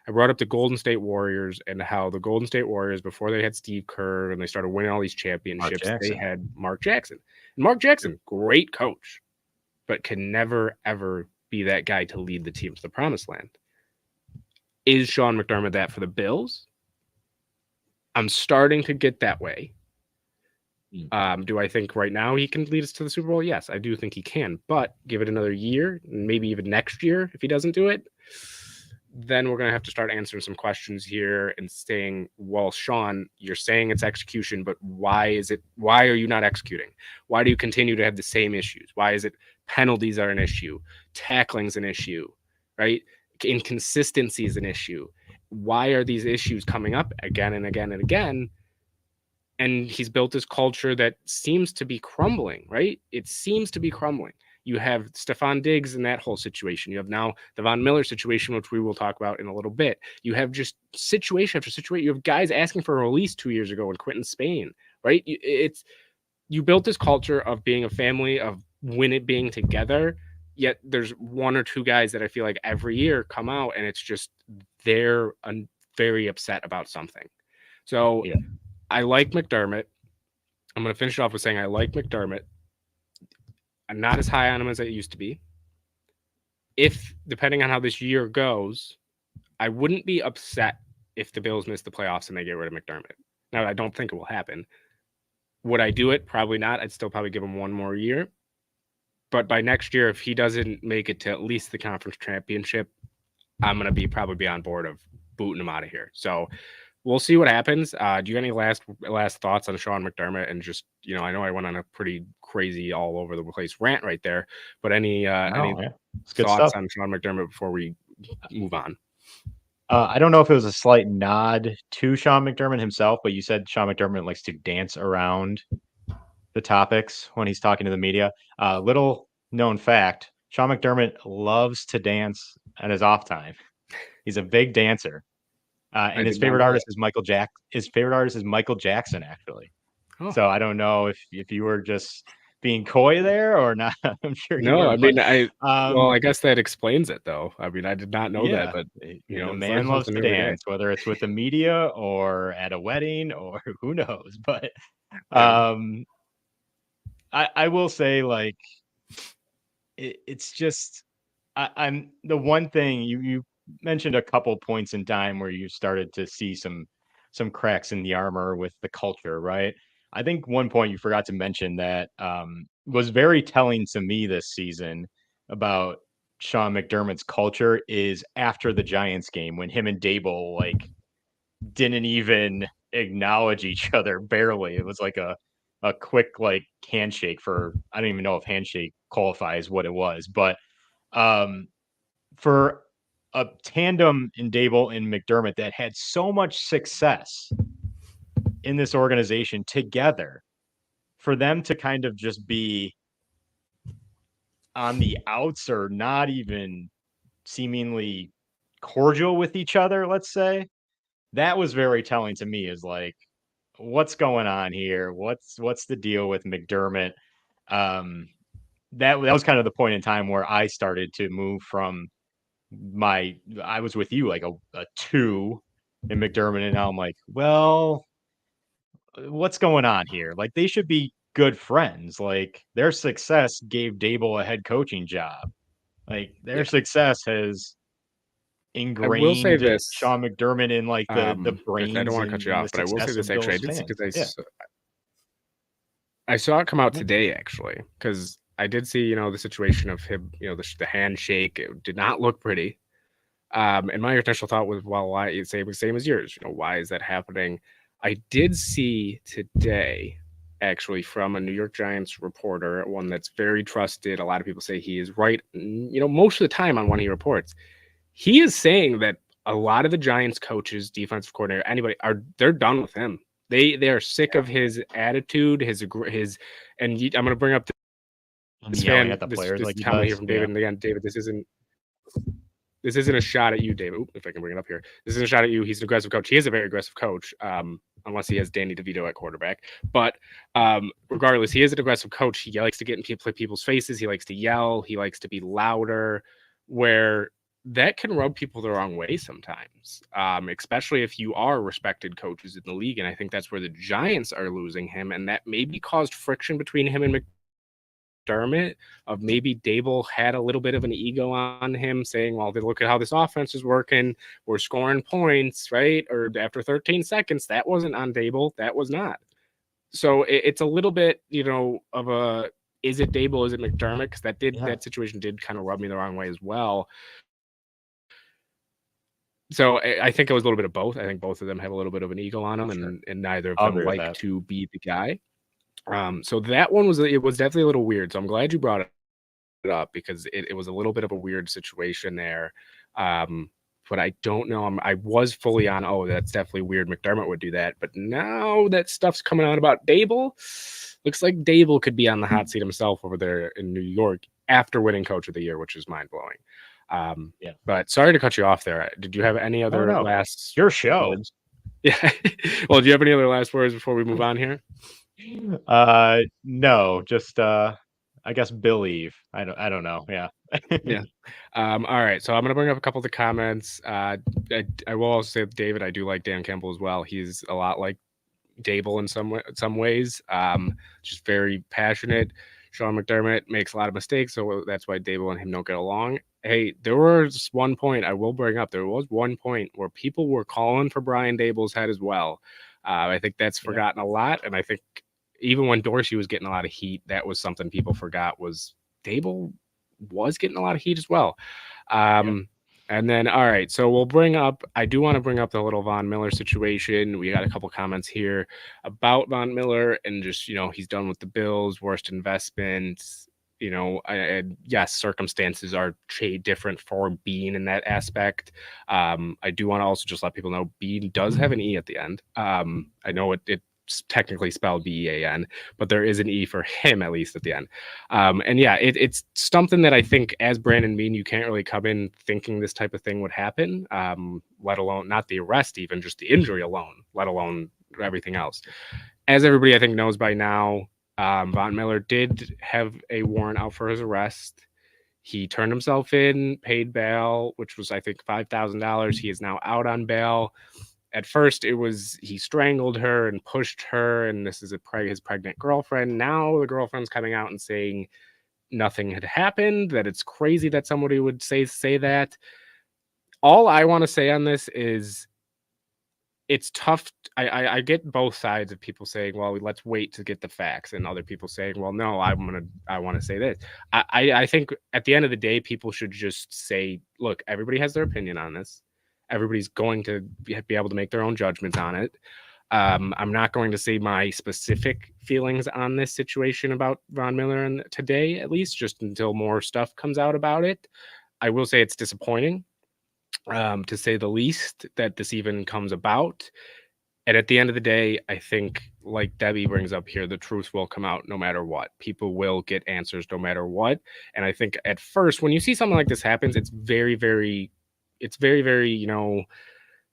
brought up the Golden State Warriors and how the Golden State Warriors, before they had Steve Kerr and they started winning all these Mark championships, they Jackson. had Mark Jackson. And Mark Jackson, great coach, but can never, ever be that guy to lead the team to the promised land. Is Sean McDermott that for the Bills? I'm starting to get that way. Do I think right now he can lead us to the Super Bowl? Yes, I do think he can. But give it another year, maybe even next year, if he doesn't do it, then we're going to have to start answering some questions here and saying, well, Sean, you're saying it's execution, but why are you not executing? Why do you continue to have the same issues? Why is it penalties are an issue? Tackling's an issue, right? Inconsistency is an issue. Why are these issues coming up again and again and again? And he's built this culture that seems to be crumbling, right? It seems to be crumbling. You have Stephon Diggs in that whole situation. You have now the Von Miller situation, which we will talk about in a little bit. You have just situation after situation. You have guys asking for a release 2 years ago in Quentin Spain, right? You built this culture of being a family, of being together. Yet there's one or two guys that I feel like every year come out and it's just they're very upset about something. So Yeah. I like McDermott. I'm going to finish it off with saying I like McDermott. I'm not as high on him as I used to be. If, depending on how this year goes, I wouldn't be upset if the Bills miss the playoffs and they get rid of McDermott. Now, I don't think it will happen. Would I do it? Probably not. I'd still probably give him one more year. But by next year, if he doesn't make it to at least the conference championship, I'm going to probably be on board of booting him out of here. So we'll see what happens. Do you have any last thoughts on Sean McDermott? And just, I know I went on a pretty crazy all over the place rant right there, but any It's good thoughts stuff. on Sean McDermott before we move on? I don't know if it was a slight nod to Sean McDermott himself, but you said Sean McDermott likes to dance around the topics when he's talking to the media. Little known fact, Sean McDermott loves to dance at his off time. He's a big dancer. I And his did not favorite know artist that. is his favorite artist is Michael Jackson, actually. Oh, So I don't know if you were just being coy there or not. I'm sure you no, were, I but mean, um, I guess that explains it though. I mean, I did not know that, yeah, but the it's learning man loves something to new every day. dance, whether it's with the media or at a wedding or who knows. But Yeah. um, I will say, like, it's just I'm the one thing you mentioned a couple points in time where you started to see some cracks in the armor with the culture, right? I think one point you forgot to mention that was very telling to me this season about Sean McDermott's culture is after the Giants game when him and Dable like didn't even acknowledge each other barely. It was like a quick like handshake for I don't even know if handshake qualifies what it was, but um for a tandem in Dable and McDermott that had so much success in this organization together, for them to kind of just be on the outs or not even seemingly cordial with each other, let's say, that was very telling to me is like, what's going on here? What's the deal with McDermott? Um, that was kind of the point in time where I started to move from I was with you like a 2 in McDermott, and now I'm like, well, what's going on here? Like, they should be good friends. Like, their success gave Dable a head coaching job. Like, their Yeah. success has I will say ingrained this. Sean McDermott in, like, the I don't brains want to cut you and the off, but I will say success this of actually. I Bills did see fans. because Yeah. I saw it come out Yeah. today actually because I did see the situation of him, the handshake. It did not look pretty. And my initial thought was, well, why? Same as yours. Why is that happening? I did see today, actually, from a New York Giants reporter, one that's very trusted. A lot of people say he is right. Most of the time on when he reports, he is saying that a lot of the Giants coaches, defensive coordinator, anybody they're done with him. They are sick of his attitude, his, and I'm going to bring up And yelling at the This players like he comment here does. from Yeah. David, and again, David, this isn't a shot at you, David. Oop, if I can bring it up here, this isn't a shot at you. He's an aggressive coach. He is a very aggressive coach, unless he has Danny DeVito at quarterback. But regardless, he is an aggressive coach. He likes to get in people's faces. He likes to yell. He likes to be louder, where that can rub people the wrong way sometimes, especially if you are respected coaches in the league. And I think that's where the Giants are losing him, and that maybe caused friction between him and McDermott. Of maybe Dable had a little bit of an ego on him, saying, well, look at how this offense is working. We're scoring points, right? Or after 13 seconds, that wasn't on Dable. That was not. So it's a little bit, of a, is it Dable? Is it McDermott? Because that situation did kind of rub me the wrong way as well. So I think it was a little bit of both. I think both of them have a little bit of an ego on them, and neither of them like to be the guy. So that one was definitely a little weird. So I'm glad you brought it up, because it was a little bit of a weird situation there. But I don't know. I was fully on, oh, that's definitely weird. McDermott would do that. But now that stuff's coming out about Dable, looks like Dable could be on the hot seat himself over there in New York after winning Coach of the Year, which is mind blowing. But sorry to cut you off there. Did you have any other last your show? Words? Yeah. Well, do you have any other last words before we move on here? No, just I guess believe. I don't know. Yeah. Yeah. All right. So I'm gonna bring up a couple of the comments. I will also say, David, I do like Dan Campbell as well. He's a lot like Dable in some ways. Just very passionate. Sean McDermott makes a lot of mistakes, so that's why Dable and him don't get along. Hey, there was one point I will bring up. There was one point where people were calling for Brian Dable's head as well. I think that's forgotten a lot, and I think even when Dorsey was getting a lot of heat, that was something people forgot, was Dable was getting a lot of heat as well. And then, all right, so I do want to bring up the little Von Miller situation. We got a couple comments here about Von Miller, and just, he's done with the Bills, worst investments, and yes, circumstances are different for Bean in that aspect. I do want to also just let people know Bean does have an E at the end. I know it's technically spelled Bean, but there is an E for him, at least at the end. And yeah, it's something that I think, as Brandon Bean, you can't really come in thinking this type of thing would happen, let alone not the arrest, even just the injury alone, let alone everything else. As everybody I think knows by now, Von Miller did have a warrant out for his arrest. He turned himself in, paid bail, which was, I think, $5,000. He is now out on bail. At first, it was he strangled her and pushed her, and this is his pregnant girlfriend. Now the girlfriend's coming out and saying nothing had happened, that it's crazy that somebody would say that. All I want to say on this is it's tough. I get both sides of people saying, well, let's wait to get the facts, and other people saying, well, no, I want to say this. I think at the end of the day, people should just say, look, everybody has their opinion on this. Everybody's going to be able to make their own judgments on it. I'm not going to say my specific feelings on this situation about Von Miller and today, at least, just until more stuff comes out about it. I will say it's disappointing, to say the least, that this even comes about. And at the end of the day, I think, like Debbie brings up here, the truth will come out no matter what. People will get answers no matter what. And I think at first, when you see something like this happens, it's very, very,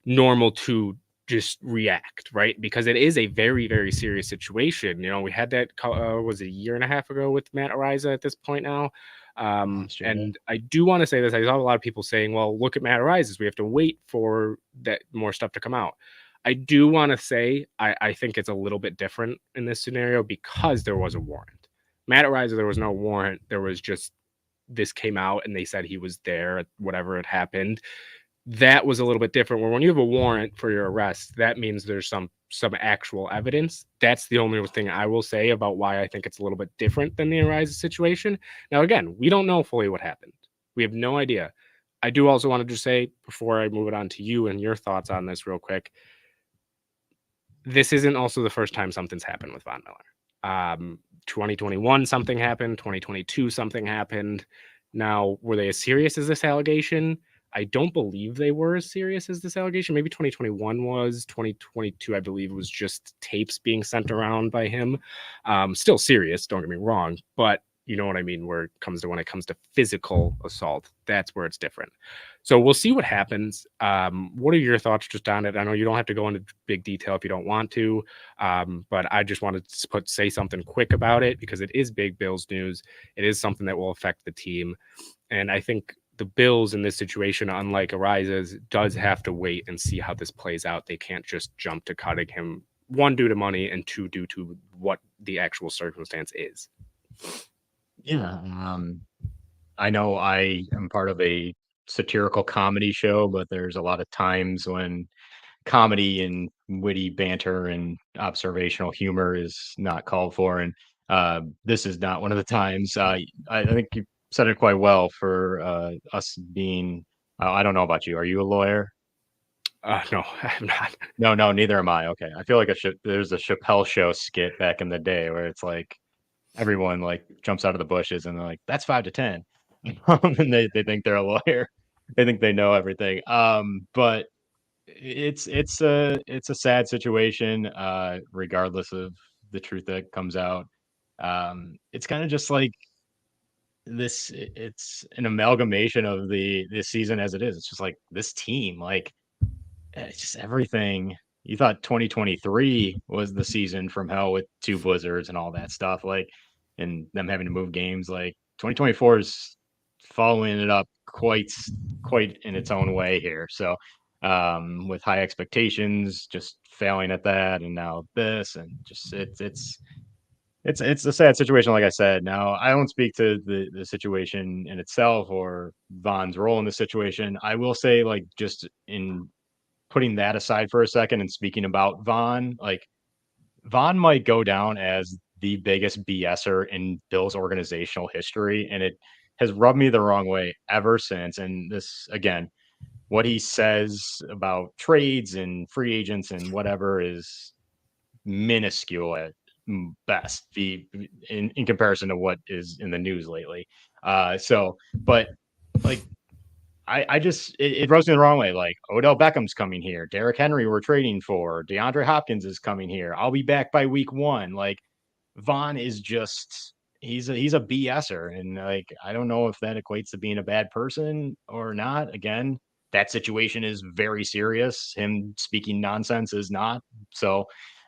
normal to just react, right? Because it is a very, very serious situation. We had that, was it a year and a half ago with Matt Ariza at this point now. And I do want to say this. I saw a lot of people saying, well, look at Matt Ariza's. We have to wait for that more stuff to come out. I do want to say, I think it's a little bit different in this scenario because there was a warrant. Matt Ariza, there was no warrant. There was just, this came out and they said he was there at whatever had happened. That was a little bit different. Where when you have a warrant for your arrest, that means there's some actual evidence. That's the only thing I will say about why I think it's a little bit different than the Ariza situation. Now, again, we don't know fully what happened. We have no idea. I do also want to just say, before I move it on to you and your thoughts on this real quick, this isn't also the first time something's happened with Von Miller. 2021, something happened. 2022, something happened. Now, were they as serious as this allegation? I don't believe they were as serious as this allegation. Maybe 2021 was. 2022, I believe, was just tapes being sent around by him. Still serious, don't get me wrong. But you know what I mean, where it comes to when it comes to physical assault, that's where it's different. So we'll see what happens. What are your thoughts just on it? I know you don't have to go into big detail if you don't want to, but I just wanted to say something quick about it because it is big Bills news. It is something that will affect the team, and I think the Bills in this situation, unlike Ariza's, does have to wait and see how this plays out. They can't just jump to cutting him, one, due to money, and two, due to what the actual circumstance is. Yeah. I know I am part of a satirical comedy show, but there's a lot of times when comedy and witty banter and observational humor is not called for, and this is not one of the times. I think you said it quite well for us being. I don't know about you. Are you a lawyer? No, I'm not. No, no, neither am I. Okay, I feel like there's a Chappelle Show skit back in the day where it's like everyone like jumps out of the bushes and they're like, "That's 5 to 10," and they think they're a lawyer. They think they know everything. But it's a sad situation, regardless of the truth that comes out. It's kind of just like it's an amalgamation of the season as it is. It's just like this team, like it's just everything. You thought 2023 was the season from hell with two blizzards and all that stuff, like, and them having to move games. Like 2024 is following it up quite in its own way here. So, with high expectations, just failing at that, and now this, and just it's a sad situation, like I said. Now, I don't speak to the situation in itself or Von's role in the situation. I will say, like, just in putting that aside for a second and speaking about Von, like Von might go down as the biggest BSer in Bill's organizational history, and it has rubbed me the wrong way ever since. And this again, what he says about trades and free agents and whatever is minuscule at best, the in comparison to what is in the news lately. But like I just it rubs me the wrong way. Like Odell Beckham's coming here, Derrick Henry we're trading for, DeAndre Hopkins is coming here. I'll be back by week one. Like Vaughn is just he's a BSer, and like I don't know if that equates to being a bad person or not. Again, that situation is very serious. Him speaking nonsense is not. So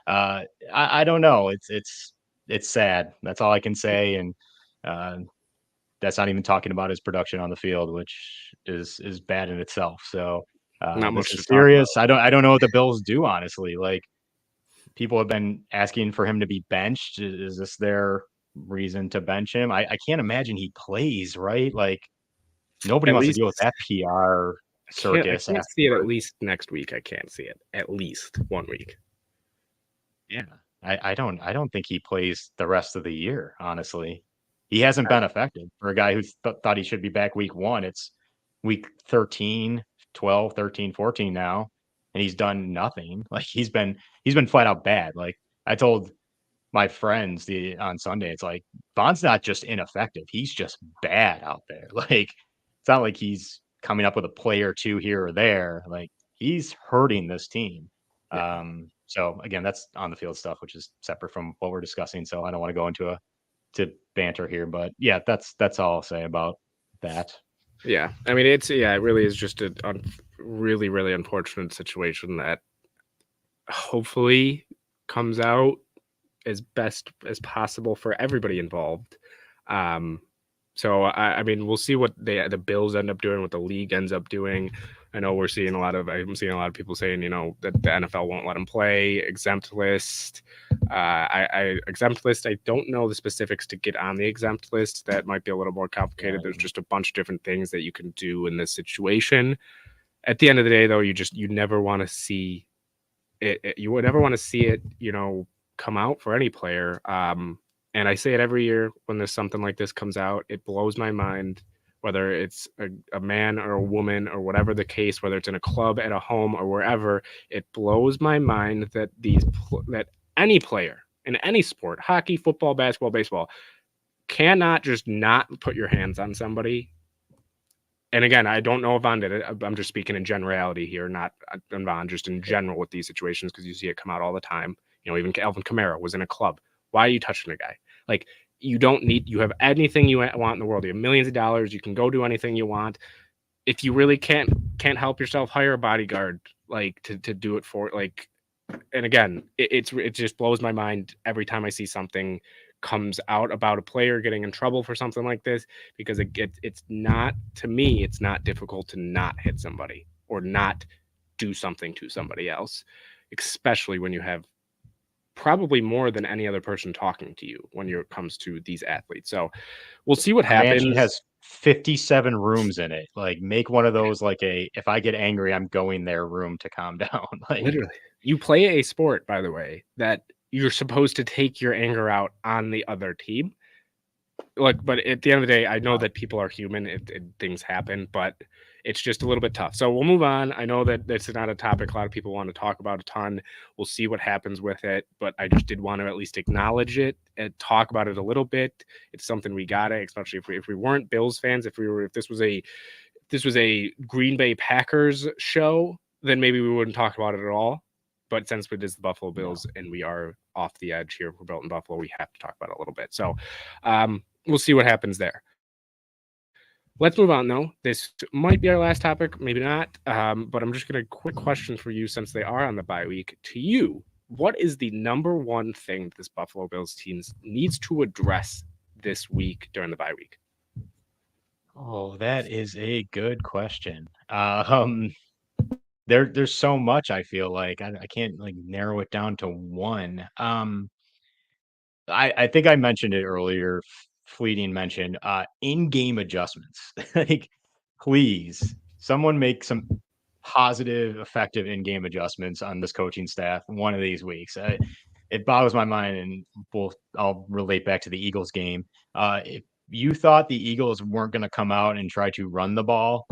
I don't know. It's sad. That's all I can say. And uh, that's not even talking about his production on the field, which is bad in itself. So Not this much is to talk about. serious. I don't know what the Bills do, honestly. Like people have been asking for him to be benched. Is this their reason to bench him? I can't imagine he plays, right? Like nobody At wants to least deal with that PR I circus can't see it at afterwards. least next week. I can't see it at least 1 week. Yeah. I don't think he plays the rest of the year, honestly. He hasn't been effective for a guy who thought he should be back week 1. It's week 13, 12, 13, 14 now, and he's done nothing. Like he's been flat out bad. Like I told my friends on Sunday, it's like Bond's not just ineffective, he's just bad out there. Like it's not like he's coming up with a play or two here or there. Like he's hurting this team. Yeah. So again, that's on the field stuff, which is separate from what we're discussing. So I don't want to go into a to banter here, but yeah, that's all I'll say about that. Yeah. I mean, it really is just a really, really unfortunate situation that hopefully comes out as best as possible for everybody involved. Um, so I mean, we'll see what the Bills end up doing, what the league ends up doing. I know I'm seeing a lot of people saying, that the NFL won't let him play, exempt list. Exempt list. I don't know the specifics to get on the exempt list. That might be a little more complicated. There's Right. just a bunch of different things that you can do in this situation. At the end of the day, though, you never want to see you would never want to see it, come out for any player. And I say it every year when there's something like this comes out. It blows my mind, whether it's a man or a woman or whatever the case, whether it's in a club, at a home, or wherever. It blows my mind that that any player in any sport, hockey, football, basketball, baseball, cannot just not put your hands on somebody. And again, I don't know if Von did it. I'm just speaking in generality here, not on Von, just in general with these situations, because you see it come out all the time. Even Alvin Kamara was in a club. Why are you touching a guy? Like, You have anything you want in the world. You have millions of dollars. You can go do anything you want. If you really can't help yourself, hire a bodyguard like to do it for like. And again, it just blows my mind every time I see something comes out about a player getting in trouble for something like this, because it's not, to me, it's not difficult to not hit somebody or not do something to somebody else, especially when you have probably more than any other person talking to you when it comes to these athletes. So we'll see what A mansion happens. has 57 rooms in it. Like, make one of those like a if I get angry, I'm going there room to calm down. Like, Literally. You play a sport, by the way, that you're supposed to take your anger out on the other team. Like, but at the end of the day, I know wow. that people are human. Things happen, but it's just a little bit tough. So we'll move on. I know that this is not a topic a lot of people want to talk about a ton. We'll see what happens with it, but I just did want to at least acknowledge it and talk about it a little bit. It's something we gotta, especially if we weren't Bills fans, if this was a Green Bay Packers show, then maybe we wouldn't talk about it at all. But since it is the Buffalo No. Bills and we are off the edge here, we're built in Buffalo, we have to talk about it a little bit. So we'll see what happens there. Let's move on, though. This might be our last topic, maybe not. But I'm just going to quick question for you, since they are on the bye week. To you, what is the number one thing this Buffalo Bills team needs to address this week during the bye week? Oh, that is a good question. There's so much I feel like I can't like narrow it down to one. I think I mentioned it earlier, fleeting mention, in-game adjustments. Like, please, someone make some positive, effective in-game adjustments on this coaching staff one of these weeks. It boggles my mind, and I'll relate back to the Eagles game. If you thought the Eagles weren't going to come out and try to run the ball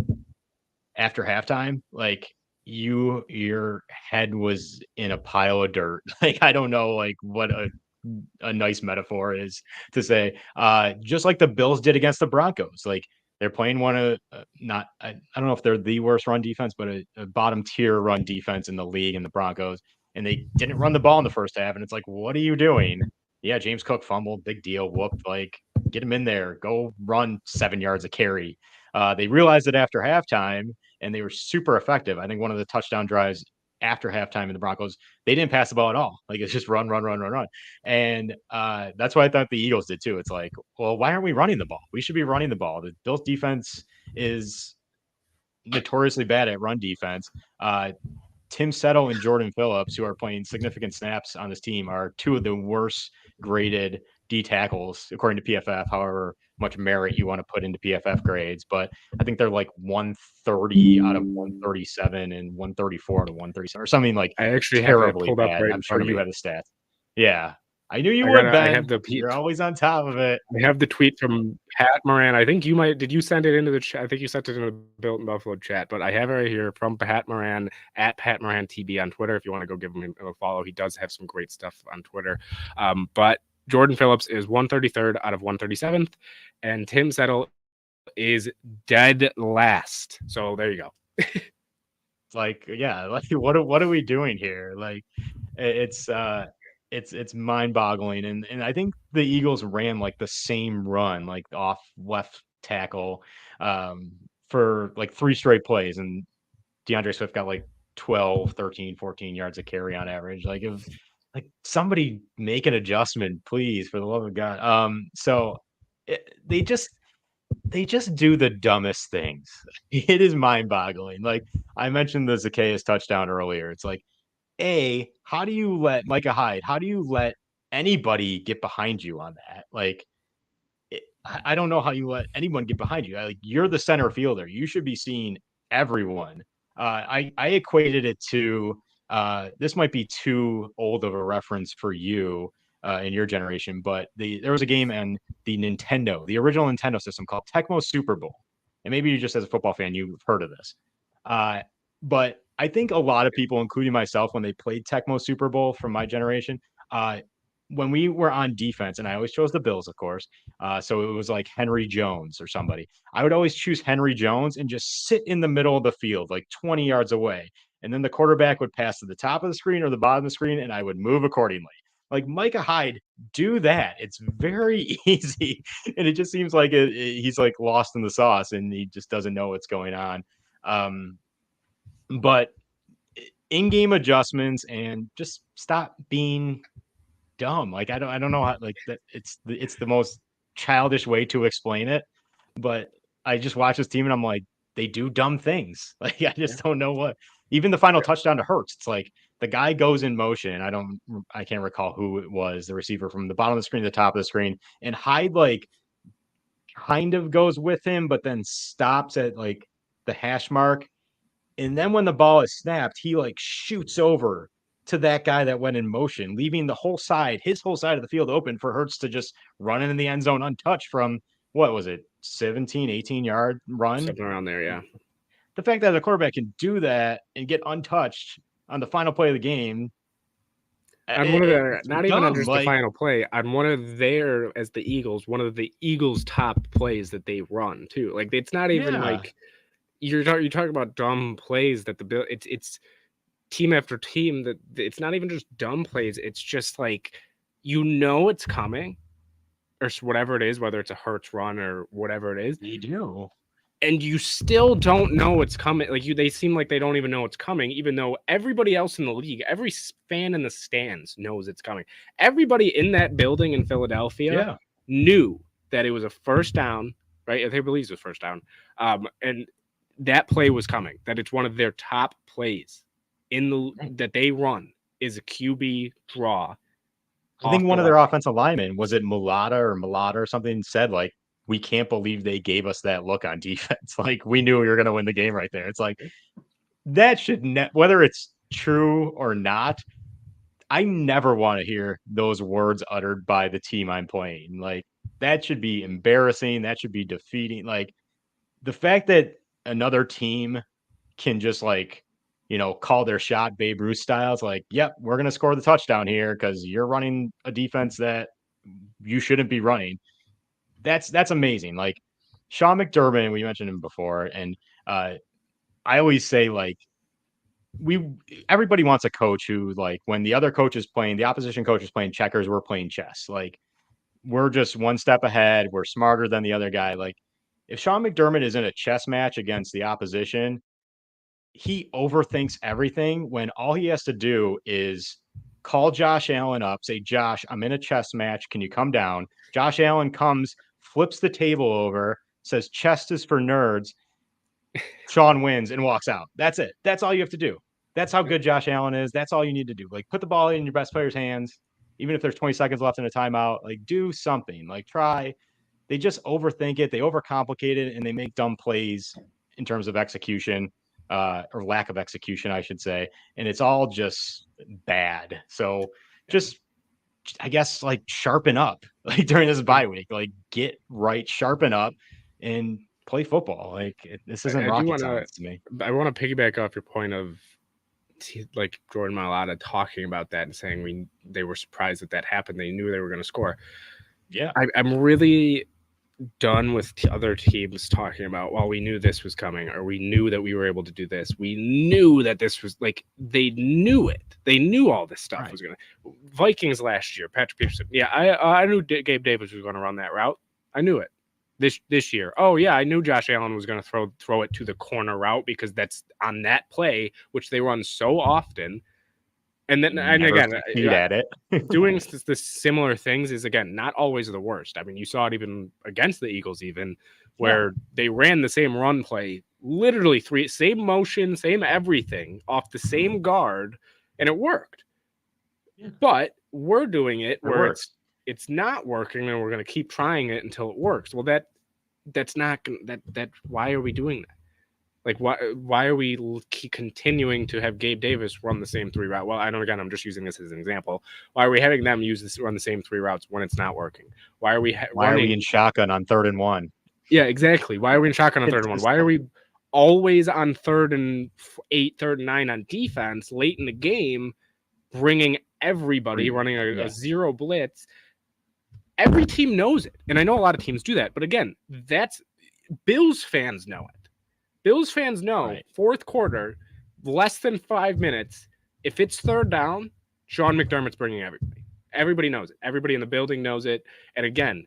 after halftime, like your head was in a pile of dirt. Like, I don't know like what a nice metaphor is to say. Just like the Bills did against the Broncos. Like, they're playing one of not I don't know if they're the worst run defense, but a bottom tier run defense in the league in the Broncos, and they didn't run the ball in the first half. And it's like, what are you doing? Yeah, James Cook fumbled, big deal, whooped. Like, get him in there, go run 7 yards a carry. They realized it after halftime, and they were super effective. I think one of the touchdown drives after halftime in the Broncos, they didn't pass the ball at all. Like, it's just run, run, run, run, run. And that's what I thought the Eagles did too. It's like, well, why aren't we running the ball? We should be running the ball. The Bills defense is notoriously bad at run defense. Tim Settle and Jordan Phillips, who are playing significant snaps on this team, are two of the worst graded D tackles according to PFF. However much merit you want to put into PFF grades, but I think they're like 130 out of 137 and 134 out of 137 or something like I actually have that terribly pulled up bad. right I'm in sure front of you me. have the stats. Yeah, I knew you would, I have Ben. the You're always on top of it. I have the tweet from Pat Moran. I think you might, did you send it into the chat? I think you sent it in the Built in Buffalo chat, but I have it right here from Pat Moran at Pat Moran TB on Twitter. If you want to go give him a follow, he does have some great stuff on Twitter. But Jordan Phillips is 133rd out of 137th, and Tim Settle is dead last. So there you go. Like, yeah, like what are we doing here? Like, it's it's mind-boggling, and I think the Eagles ran like the same run like off left tackle for like three straight plays, and DeAndre Swift got like 12, 13, 14 yards of carry on average. Like, if like somebody make an adjustment, please, for the love of God. So they just do the dumbest things. It is mind-boggling. Like, I mentioned the Zacchaeus touchdown earlier. It's like, how do you let Micah Hyde? How do you let anybody get behind you on that? Like, I don't know how you let anyone get behind you. Like, you're the center fielder. You should be seeing everyone. I equated it to this might be too old of a reference for you in your generation, but there was a game on the original Nintendo system called Tecmo Super Bowl, and maybe you just as a football fan you've heard of this. Uh, but I think a lot of people, including myself, when they played Tecmo Super Bowl from my generation, when we were on defense, and I always chose the Bills, of course. So it was like Henry Jones or somebody. I would always choose Henry Jones and just sit in the middle of the field, like 20 yards away. And then the quarterback would pass to the top of the screen or the bottom of the screen, and I would move accordingly. Like Micah Hyde, do that. It's very easy, and it just seems like he's like lost in the sauce, and he just doesn't know what's going on. But in-game adjustments and just stop being dumb. Like I don't know how like that. It's the most childish way to explain it, but I just watch this team and I'm like, they do dumb things. Like I Yeah. just don't know what. Even the final touchdown to Hurts, it's like the guy goes in motion. I can't recall who it was, the receiver from the bottom of the screen to the top of the screen, and Hyde like kind of goes with him, but then stops at like the hash mark. And then when the ball is snapped, he like shoots over to that guy that went in motion, leaving his whole side of the field open for Hurts to just run into the end zone untouched from what was it, 17, 18-yard run. Something around there, yeah. The fact that a quarterback can do that and get untouched on the final play of the game, On one of the, it's not even on dumb. just the Like, final play, on one of their, as the Eagles, one of the Eagles' top plays that they run too. Like it's not even yeah, like you're talking about dumb plays that the Bill. It's team after team that it's not even just dumb plays. It's just like it's coming or whatever it is, whether it's a Hurts run or whatever it is. they do. And you still don't know what's coming. Like they seem like they don't even know what's coming, even though everybody else in the league, every fan in the stands knows it's coming. Everybody in that building in Philadelphia knew that it was a first down, right? They believe it was first down. And that play was coming, that it's one of their top plays that they run is a QB draw. I think one of their offensive linemen, was it Mulata or something, said like, we can't believe they gave us that look on defense. Like we knew we were going to win the game right there. It's like that should whether it's true or not. I never want to hear those words uttered by the team I'm playing. Like that should be embarrassing. That should be defeating. Like the fact that another team can just like, call their shot Babe Ruth style. It's like, yep, we're going to score the touchdown here because you're running a defense that you shouldn't be running. That's amazing. Like Sean McDermott, we mentioned him before, and I always say like everybody wants a coach who like when the other coach is playing, the opposition coach is playing checkers, we're playing chess. Like we're just one step ahead, we're smarter than the other guy. Like if Sean McDermott is in a chess match against the opposition, he overthinks everything when all he has to do is call Josh Allen up, say, Josh, I'm in a chess match. Can you come down? Josh Allen comes, flips the table over, says, chess is for nerds. Sean wins and walks out. That's it. That's all you have to do. That's how good Josh Allen is. That's all you need to do. Like, put the ball in your best player's hands, even if there's 20 seconds left in a timeout. Like, do something. Like, try. They just overthink it. They overcomplicate it, and they make dumb plays in terms of execution. Or lack of execution, I should say. And it's all just bad. So just, I guess, like sharpen up like during this bye week, like get right, sharpen up and play football. Like this isn't rocket science to me. I want to piggyback off your point of like Jordan Mailata talking about that and saying they were surprised that happened. They knew they were going to score. Yeah. I'm really done with other teams talking about, well, we knew this was coming, or we knew that we were able to do this. We knew that this was like, they knew it. They knew all this stuff was going to. Vikings last year, Patrick Peterson. Yeah, I knew Gabe Davis was going to run that route. I knew it. This year. Oh yeah, I knew Josh Allen was going to throw it to the corner route because that's on that play, which they run so often. And then, and again, at it. doing the similar things is, again, not always the worst. I mean, you saw it even against the Eagles, even where they ran the same run play, literally same motion, same everything off the same guard, and it worked. Yeah. But we're doing it where it's not working, and we're going to keep trying it until it works. Well, that's not that. Why are we doing that? Like, why are we continuing to have Gabe Davis run the same three route? Well, I know, again, I'm just using this as an example. Why are we having them run the same three routes when it's not working? Why are we in shotgun on 3rd and 1? Yeah, exactly. Why are we in shotgun on 3rd and 1? Why are we always on 3rd and 8, 3rd and 9 on defense late in the game, bringing everybody running a zero blitz? Every team knows it. And I know a lot of teams do that. But again, that's Bills fans know it. Bills fans know fourth quarter, less than 5 minutes. If it's 3rd down, Sean McDermott's bringing everybody. everybody knows it. Everybody in the building knows it. And again,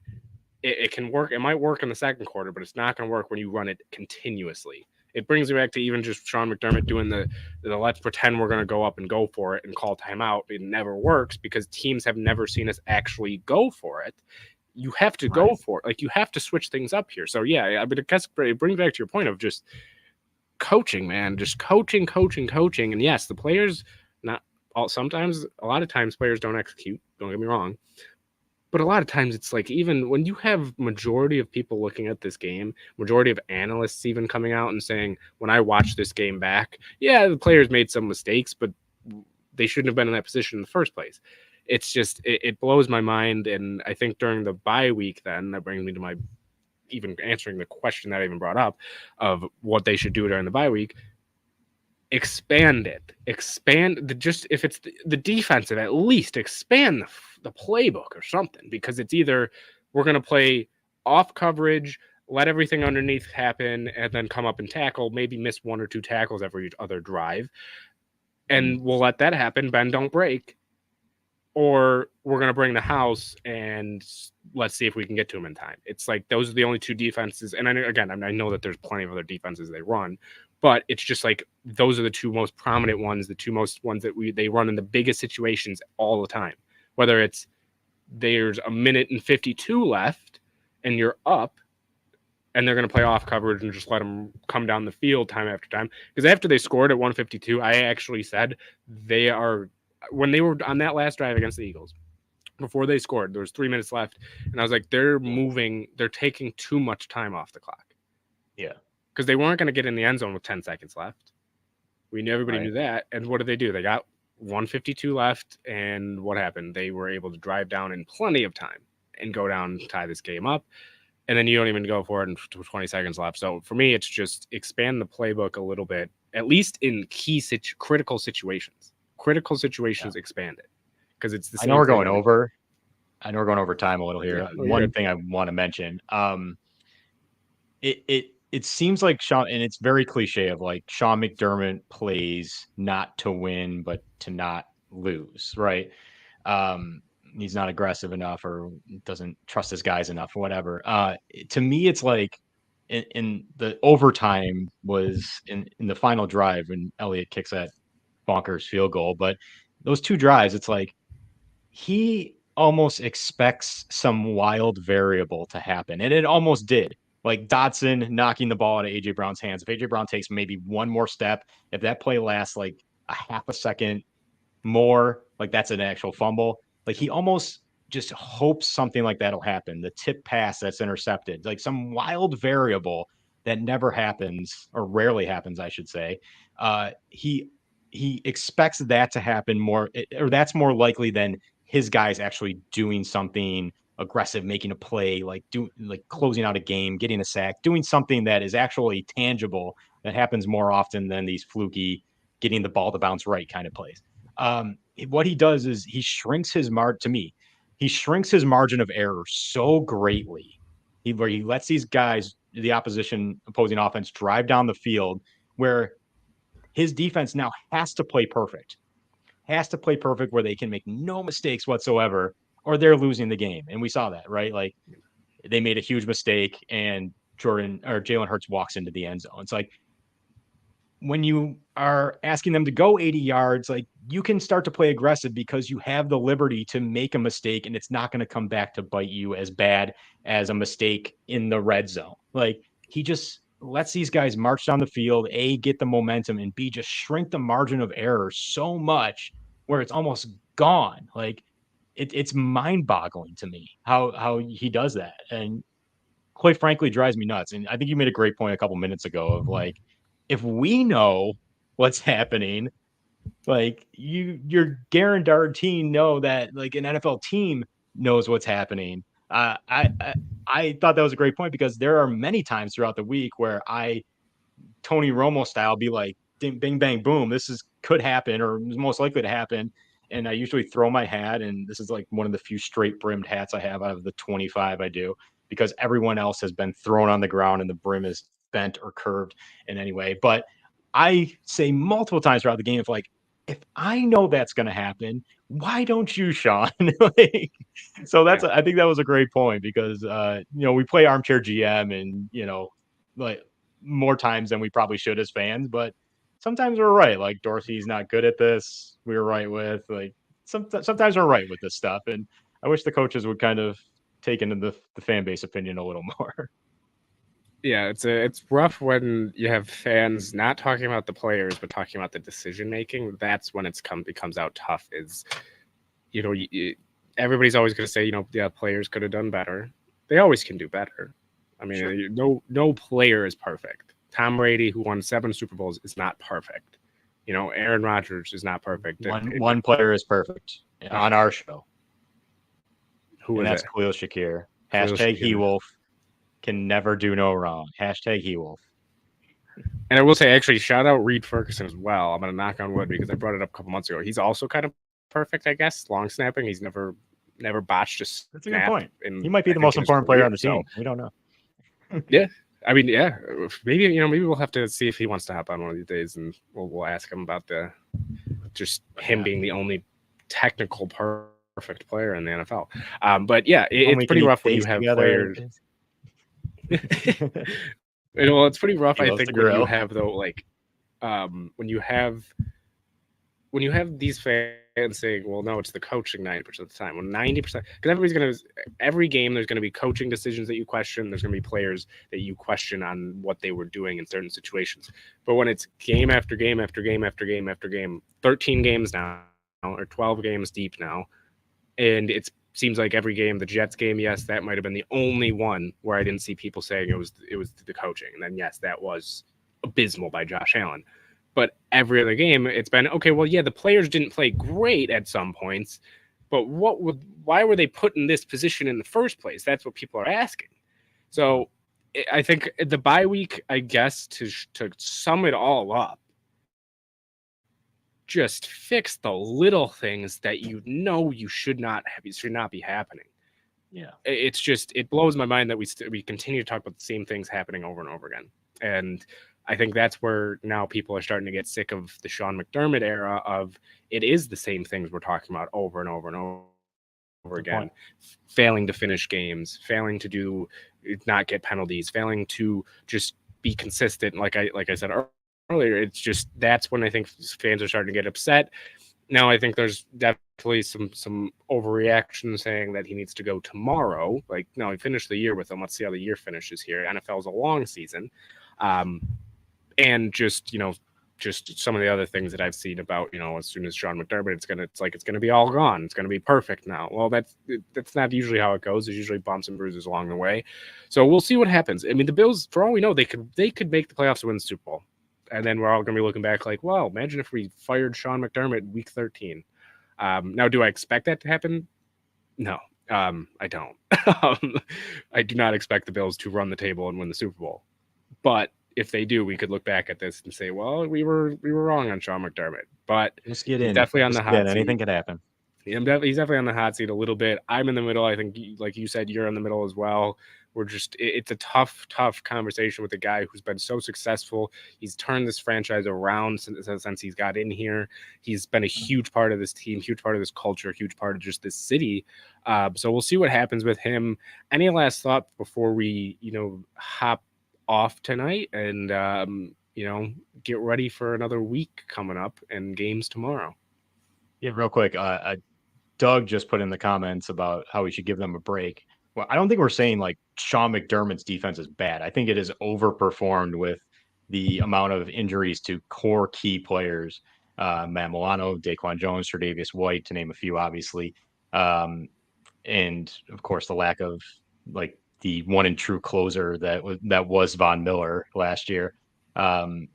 it can work. It might work in the second quarter, but it's not going to work when you run it continuously. It brings me back to even just Sean McDermott doing the let's pretend we're going to go up and go for it and call timeout. It never works because teams have never seen us actually go for it. You have to go for it. Like, you have to switch things up here. So yeah, I mean, I guess it brings back to your point of just coaching, man, just coaching. And yes, the players, not all, sometimes, a lot of times players don't execute. Don't get me wrong. But a lot of times it's like, even when you have majority of people looking at this game, majority of analysts even coming out and saying, when I watch this game back, yeah, the players made some mistakes, but they shouldn't have been in that position in the first place. It's just, it blows my mind. And I think during the bye week, then that brings me to my even answering the question that I even brought up of what they should do during the bye week. Expand just if it's the defensive, at least expand the playbook or something, because it's either we're going to play off coverage, let everything underneath happen, and then come up and tackle, maybe miss 1 or 2 tackles every other drive, and we'll let that happen, bend don't break, or we're going to bring the house and let's see if we can get to them in time. It's like those are the only 2 defenses. And I know that there's plenty of other defenses they run, but it's just like those are the 2 most prominent ones, the 2 most ones that they run in the biggest situations all the time. Whether it's there's a minute and 52 left and you're up and they're going to play off coverage and just let them come down the field time after time. Because after they scored at 152, I actually said when they were on that last drive against the Eagles, before they scored, there was 3 minutes left, and I was like, they're taking too much time off the clock. Yeah. Because they weren't going to get in the end zone with 10 seconds left. Everybody knew that. And what did they do? They got 152 left, and what happened? They were able to drive down in plenty of time and go down and tie this game up. And then you don't even go for it in 20 seconds left. So for me, it's just expand the playbook a little bit, at least in critical situations. Expand it, because it's the same. I know we're going over time a little here. Yeah, one thing I want to mention, it seems like Sean, and it's very cliche of like Sean McDermott plays not to win but to not lose, right? He's not aggressive enough or doesn't trust his guys enough or whatever. To me, it's like in the overtime was in the final drive when Elliott kicks that bonkers field goal, but those 2 drives, it's like he almost expects some wild variable to happen, and it almost did. Like Dotson knocking the ball out of AJ Brown's hands. If AJ Brown takes maybe one more step, if that play lasts like a half a second more, like that's an actual fumble. Like he almost just hopes something like that'll happen. The tip pass that's intercepted, like some wild variable that never happens or rarely happens, I should say. He expects that to happen more, or that's more likely than his guys actually doing something aggressive, making a play, like closing out a game, getting a sack, doing something that is actually tangible that happens more often than these fluky getting the ball to bounce right kind of plays. What he does is he shrinks his he shrinks his margin of error so greatly. Where he lets these guys, the opposing offense, drive down the field, where his defense now has to play perfect where they can make no mistakes whatsoever, or they're losing the game. And we saw that, right? Like they made a huge mistake and Jalen Hurts walks into the end zone. It's like when you are asking them to go 80 yards, like you can start to play aggressive because you have the liberty to make a mistake and it's not going to come back to bite you as bad as a mistake in the red zone. Like he just lets these guys march down the field, A, get the momentum, and B, just shrink the margin of error so much where it's almost gone. Like it's mind-boggling to me how he does that. And quite frankly, drives me nuts. And I think you made a great point a couple minutes ago of like, if we know what's happening, like you're guaranteed know that like an NFL team knows what's happening. I thought that was a great point because there are many times throughout the week where Tony Romo style be like, ding, bing, bang, boom, could happen or is most likely to happen. And I usually throw my hat, and this is like one of the few straight brimmed hats I have out of the 25 I do, because everyone else has been thrown on the ground and the brim is bent or curved in any way. But I say multiple times throughout the game, if like if I know that's going to happen, why don't you, Sean? Like, so Yeah. I think that was a great point because we play armchair GM and like more times than we probably should as fans, but sometimes we're right. Like Dorothy's not good at this. We were right with like sometimes we're right with this stuff, and I wish the coaches would kind of take into the fan base opinion a little more. Yeah, it's rough when you have fans not talking about the players but talking about the decision making. That's when becomes out tough. Is everybody's always going to say yeah, players could have done better. They always can do better. I mean, Sure. no player is perfect. Tom Brady, who won 7 Super Bowls, is not perfect. Aaron Rodgers is not perfect. One player is perfect on our show, Who and is that's it? Khalil Shakir. Khalil Hashtag He Shakir. Wolf can never do no wrong. Hashtag He Wolf. And I will say, actually, shout out Reed Ferguson as well. I'm going to knock on wood because I brought it up a couple months ago. He's also kind of perfect, I guess. Long snapping. He's never botched a That's a good snap point. He in, might be I the think, most in his important player career. on the So team. We don't know. yeah, I mean, yeah, maybe we'll have to see if he wants to hop on one of these days, and we'll ask him about just him Yeah. being the only technical perfect player in the NFL. But yeah, When it's we can pretty eat rough when you steaks have together. players. Well, it's pretty rough, He I loves to think, when you grill. have though, like, when you have these fans saying, "Well, no, it's the coaching 90% of the time." Well, 90%, because every game there's gonna be coaching decisions that you question. There's gonna be players that you question on what they were doing in certain situations. But when it's game after game after game after game after game, 13 games now or 12 games deep now, and it seems like every game, the Jets game, yes, that might have been the only one where I didn't see people saying it was the coaching, and then yes, that was abysmal by Josh Allen. But every other game, it's been okay. Well, yeah, the players didn't play great at some points, but why were they put in this position in the first place? That's what people are asking. So I think the bye week, I guess, to sum it all up, just fix the little things that you should not be happening. Yeah. It's just, it blows my mind that we continue to talk about the same things happening over and over again. And I think that's where now people are starting to get sick of the Sean McDermott era of it is the same things we're talking about over and over and over Good point. again. Failing to finish games, failing to not get penalties, failing to just be consistent. Like I said earlier, it's just that's when I think fans are starting to get upset. Now I think there's definitely some overreaction saying that he needs to go tomorrow. Like, no, he finished the year with him. Let's see how the year finishes here. NFL's a long season. Um, and just some of the other things that I've seen about, as soon as Sean McDermott, it's gonna be all gone. It's gonna be perfect now. Well, that's not usually how it goes. There's usually bumps and bruises along the way. So we'll see what happens. I mean, the Bills, for all we know, they could make the playoffs and win the Super Bowl. And then we're all gonna be looking back like, wow, imagine if we fired Sean McDermott week 13. Now, do I expect that to happen? No. I don't. I do not expect the Bills to run the table and win the Super Bowl. But if they do, we could look back at this and say, well, we were wrong on Sean McDermott. But Just get he's in. definitely on the Just get in. hot seat. Anything could happen. He's definitely on the hot seat a little bit. I'm in the middle. I think, like you said, you're in the middle as well. It's a tough conversation with a guy who's been so successful. He's turned this franchise around since he's got in here. He's been a huge part of this team, huge part of this culture, huge part of just this city. So we'll see what happens with him. Any last thought before we, hop off tonight and, get ready for another week coming up and games tomorrow? Yeah, real quick. Doug just put in the comments about how we should give them a break. Well, I don't think we're saying like Sean McDermott's defense is bad. I think it is overperformed with the amount of injuries to core key players. Matt Milano, Daquan Jones, Tre'Davious White, to name a few, obviously. And of course, the lack of like the one and true closer that was Von Miller last year. Um,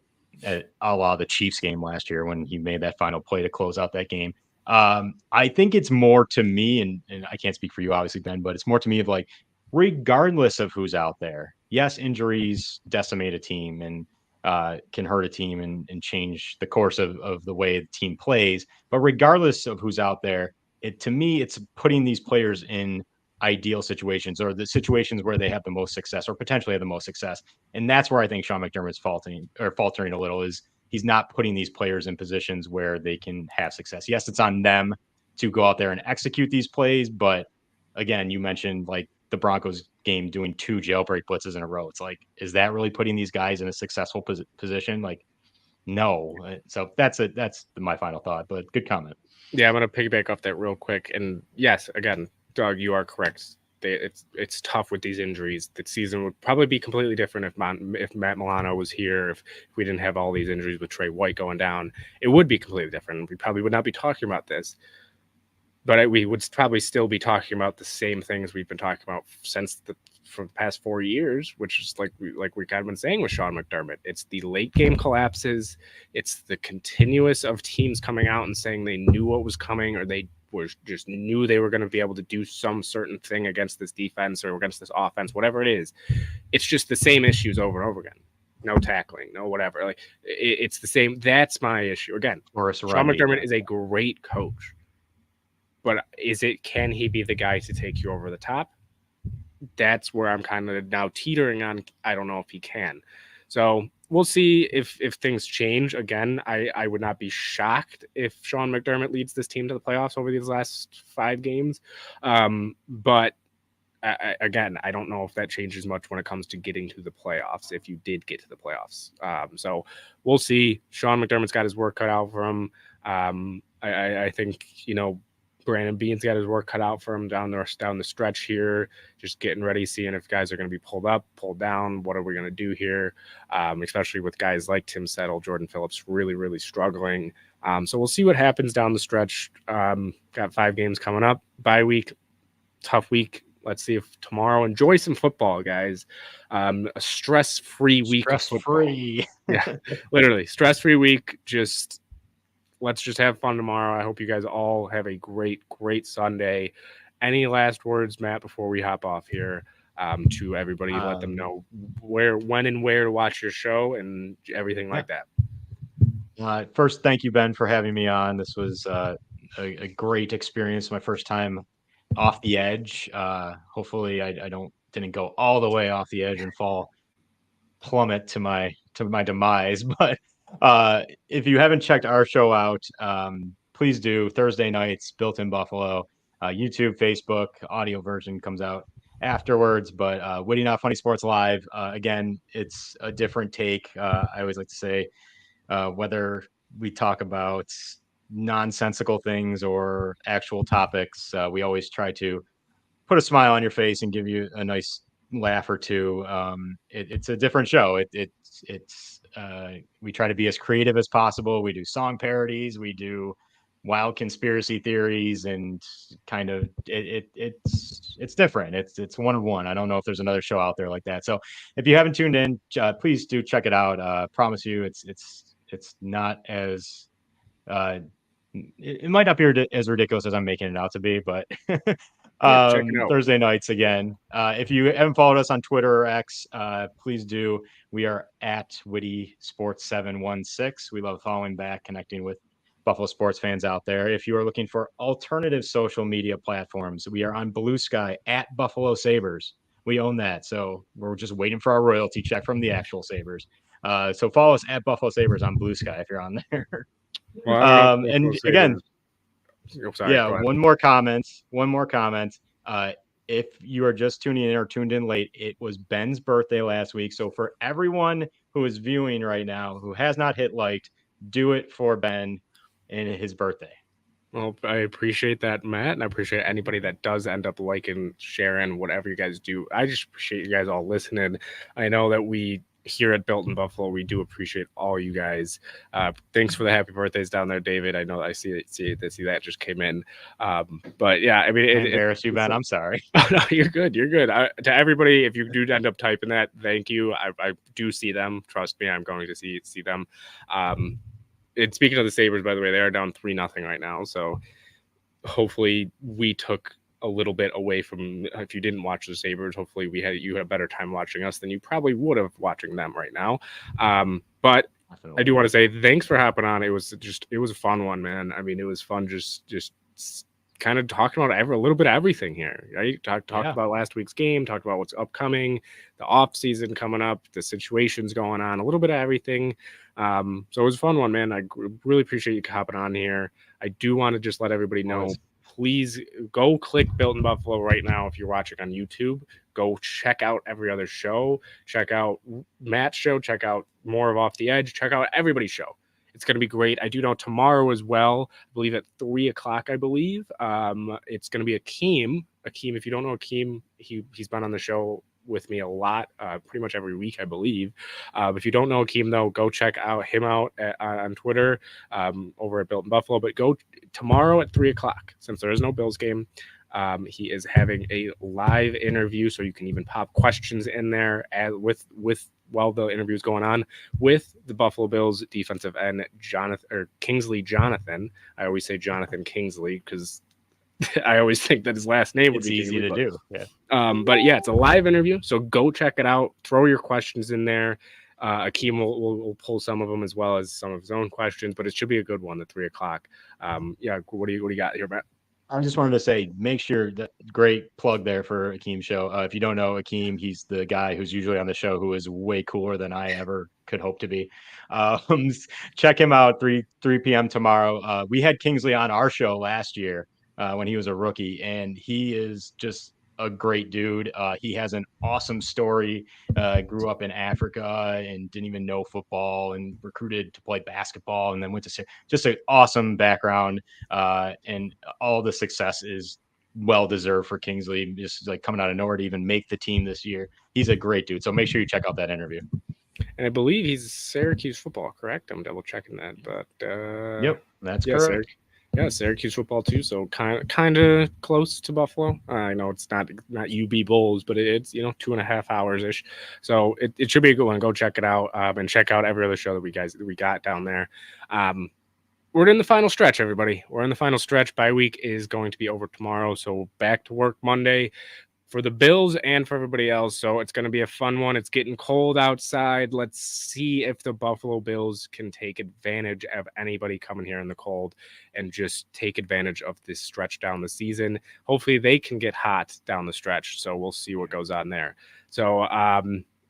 a la the Chiefs game last year when he made that final play to close out that game. I think it's more to me, and I can't speak for you, obviously, Ben, but it's more to me of like, regardless of who's out there, yes, injuries decimate a team and can hurt a team and change the course of the way the team plays. But regardless of who's out there, to me, it's putting these players in ideal situations or the situations where they have the most success or potentially have the most success. And that's where I think Sean McDermott's faltering a little is he's not putting these players in positions where they can have success. Yes, it's on them to go out there and execute these plays, but again, you mentioned like the Broncos game doing 2 jailbreak blitzes in a row. It's like, is that really putting these guys in a successful position? Like, no. So that's my final thought, but good comment. Yeah, I'm gonna piggyback off that real quick. And yes, again, Doug, you are correct. It's tough with these injuries. The season would probably be completely different if Matt Milano was here. If we didn't have all these injuries with Trey White going down, it would be completely different. We probably would not be talking about this. But we would probably still be talking about the same things we've been talking about for the past 4 years, which is like we kind of been saying with Sean McDermott. It's the late game collapses. It's the continuous of teams coming out and saying they knew what was coming, or they just knew they were going to be able to do some certain thing against this defense or against this offense, whatever it is. It's just the same issues over and over again. No tackling, no whatever. Like it's the same. That's my issue. Again, Sean McDermott is a great coach. But can he be the guy to take you over the top? That's where I'm kind of now teetering on. I don't know if he can. So we'll see if things change. Again, I would not be shocked if Sean McDermott leads this team to the playoffs over these last 5 games. But again, I don't know if that changes much when it comes to getting to the playoffs, if you did get to the playoffs. So we'll see. Sean McDermott's got his work cut out for him. I think, Brandon Beane's got his work cut out for him down the stretch here, just getting ready, seeing if guys are going to be pulled up, pulled down. What are we going to do here? Especially with guys like Tim Settle, Jordan Phillips, really, really struggling. So we'll see what happens down the stretch. Got 5 games coming up. Bye week, tough week. Let's see if tomorrow, enjoy some football, guys. A stress-free week. Stress-free. Yeah, literally stress-free week. Let's just have fun tomorrow. I hope you guys all have a great, great Sunday. Any last words, Matt, before we hop off here, to everybody? Let them know when and where to watch your show and everything like that. First, thank you, Ben, for having me on. This was a great experience. My first time off the edge. Hopefully, I didn't go all the way off the edge and plummet to my demise, but. If you haven't checked our show out, please do. Thursday nights, Built in Buffalo, YouTube, Facebook, audio version comes out afterwards. But Witty Not Funny Sports Live, again, it's a different take. I always like to say, whether we talk about nonsensical things or actual topics, we always try to put a smile on your face and give you a nice laugh or two. It's a different show. We try to be as creative as possible. We do song parodies. We do wild conspiracy theories, and kind of it's different. It's one of one. I don't know if there's another show out there like that. So if you haven't tuned in, please do check it out. Promise you, it's not as it might not be as ridiculous as I'm making it out to be, but Thursday nights again. If you haven't followed us on Twitter or X, please do. We are at Witty Sports 716. We love following back, connecting with Buffalo sports fans out there. If you are looking for alternative social media platforms, we are on Blue Sky at Buffalo Sabres. We own that, so we're just waiting for our royalty check from the actual Sabres. So follow us at Buffalo Sabres on Blue Sky if you're on there. Well, and again, one more comment. If you are just tuning in or tuned in late, it was Ben's birthday last week. So for everyone who is viewing right now who has not hit liked, do it for Ben and his birthday. Well, I appreciate that, Matt, and I appreciate anybody that does end up liking, sharing, whatever you guys do. I just appreciate you guys all listening. I know that we here at Built in Buffalo, we do appreciate all you guys. Thanks for the happy birthdays down there, David. I know I see that just came in. But yeah, I mean, it embarrassed you, Ben. I'm sorry. Oh, no, you're good. You're good. To everybody, if you do end up typing that, thank you. I do see them. Trust me, I'm going to see them. And speaking of the Sabres, by the way, they are down 3-0 right now. So hopefully we took a little bit away from, if you didn't watch the Sabres, hopefully you had a better time watching us than you probably would have watching them right now. But I do want to say thanks for hopping on. It was a fun one, man. I mean, it was fun just kind of talking about a little bit of everything here, right? Talked Yeah. about last week's game, talked about what's upcoming, the off season coming up, the situations going on, a little bit of everything. So it was a fun one, man. I really appreciate you hopping on here. I do want to just let everybody know, Always. please go click Built in Buffalo right now if you're watching on YouTube. Go check out every other show. Check out Matt's show. Check out more of Off the Edge. Check out everybody's show. It's going to be great. I do know tomorrow as well, I believe at 3 o'clock, I believe. It's going to be Akeem. Akeem, if you don't know Akeem, he's been on the show with me a lot, pretty much every week, I believe. If you don't know Akeem, though, go check him out on Twitter over at Built in Buffalo. But go tomorrow at 3 o'clock, since there is no Bills game. He is having a live interview, so you can even pop questions in there while the interview is going on with the Buffalo Bills defensive end Kingsley Jonathan. I always say Jonathan Kingsley because I always think that his last name would be easy Kingsley, to do. Yeah. But yeah, it's a live interview, so go check it out. Throw your questions in there. Akeem will pull some of them as well as some of his own questions, but it should be a good one at 3 o'clock. Yeah, what do you got here, Matt? I just wanted to say, make sure that great plug there for Akeem's show. If you don't know Akeem, he's the guy who's usually on the show who is way cooler than I ever could hope to be. Check him out 3 p.m. tomorrow. We had Kingsley on our show last year when he was a rookie, and he is just a great dude. He has an awesome story. Grew up in Africa and didn't even know football and recruited to play basketball and then went to just an awesome background. And all the success is well deserved for Kingsley, just like coming out of nowhere to even make the team this year. He's a great dude. So make sure you check out that interview. And I believe he's Syracuse football, correct? I'm double checking that, but yep, that's correct. Syracuse football too. So kind of close to Buffalo. I know it's not UB Bulls, but it's 2.5 hours ish. So it should be a good one. Go check it out and check out every other show that we got down there. We're in the final stretch, everybody. We're in the final stretch. Bye week is going to be over tomorrow, so back to work Monday for the Bills and for everybody else. So it's going to be a fun one. It's getting cold outside. Let's see if the Buffalo Bills can take advantage of anybody coming here in the cold and just take advantage of this stretch down the season. Hopefully they can get hot down the stretch. So we'll see what goes on there. So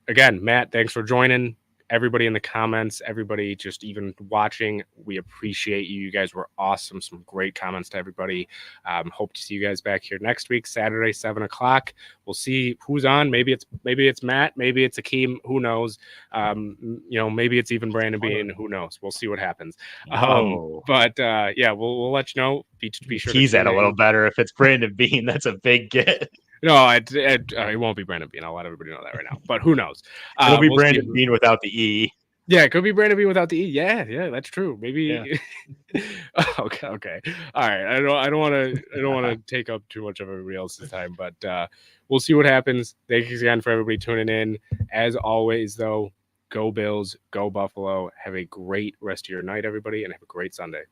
again, Matt, thanks for joining. Everybody in the comments, everybody just even watching, we appreciate you. You guys were awesome. Some great comments to everybody. Hope to see you guys back here next week, Saturday, 7 o'clock. We'll see who's on. Maybe it's Matt. Maybe it's Akeem. Who knows? Maybe it's even Brandon Bean. Who knows? We'll see what happens. But we'll let you know. Be sure tease to that a little better. If it's Brandon Bean, that's a big get. No, it won't be Brandon Bean. I'll let everybody know that right now. But who knows? It'll be Brandon Bean without the E. Yeah, it could be Brandon Bean without the E. Yeah, that's true. Maybe. Yeah. Okay. All right. I don't want to take up too much of everybody else's time, but we'll see what happens. Thanks again for everybody tuning in. As always, though, go Bills, go Buffalo. Have a great rest of your night, everybody, and have a great Sunday.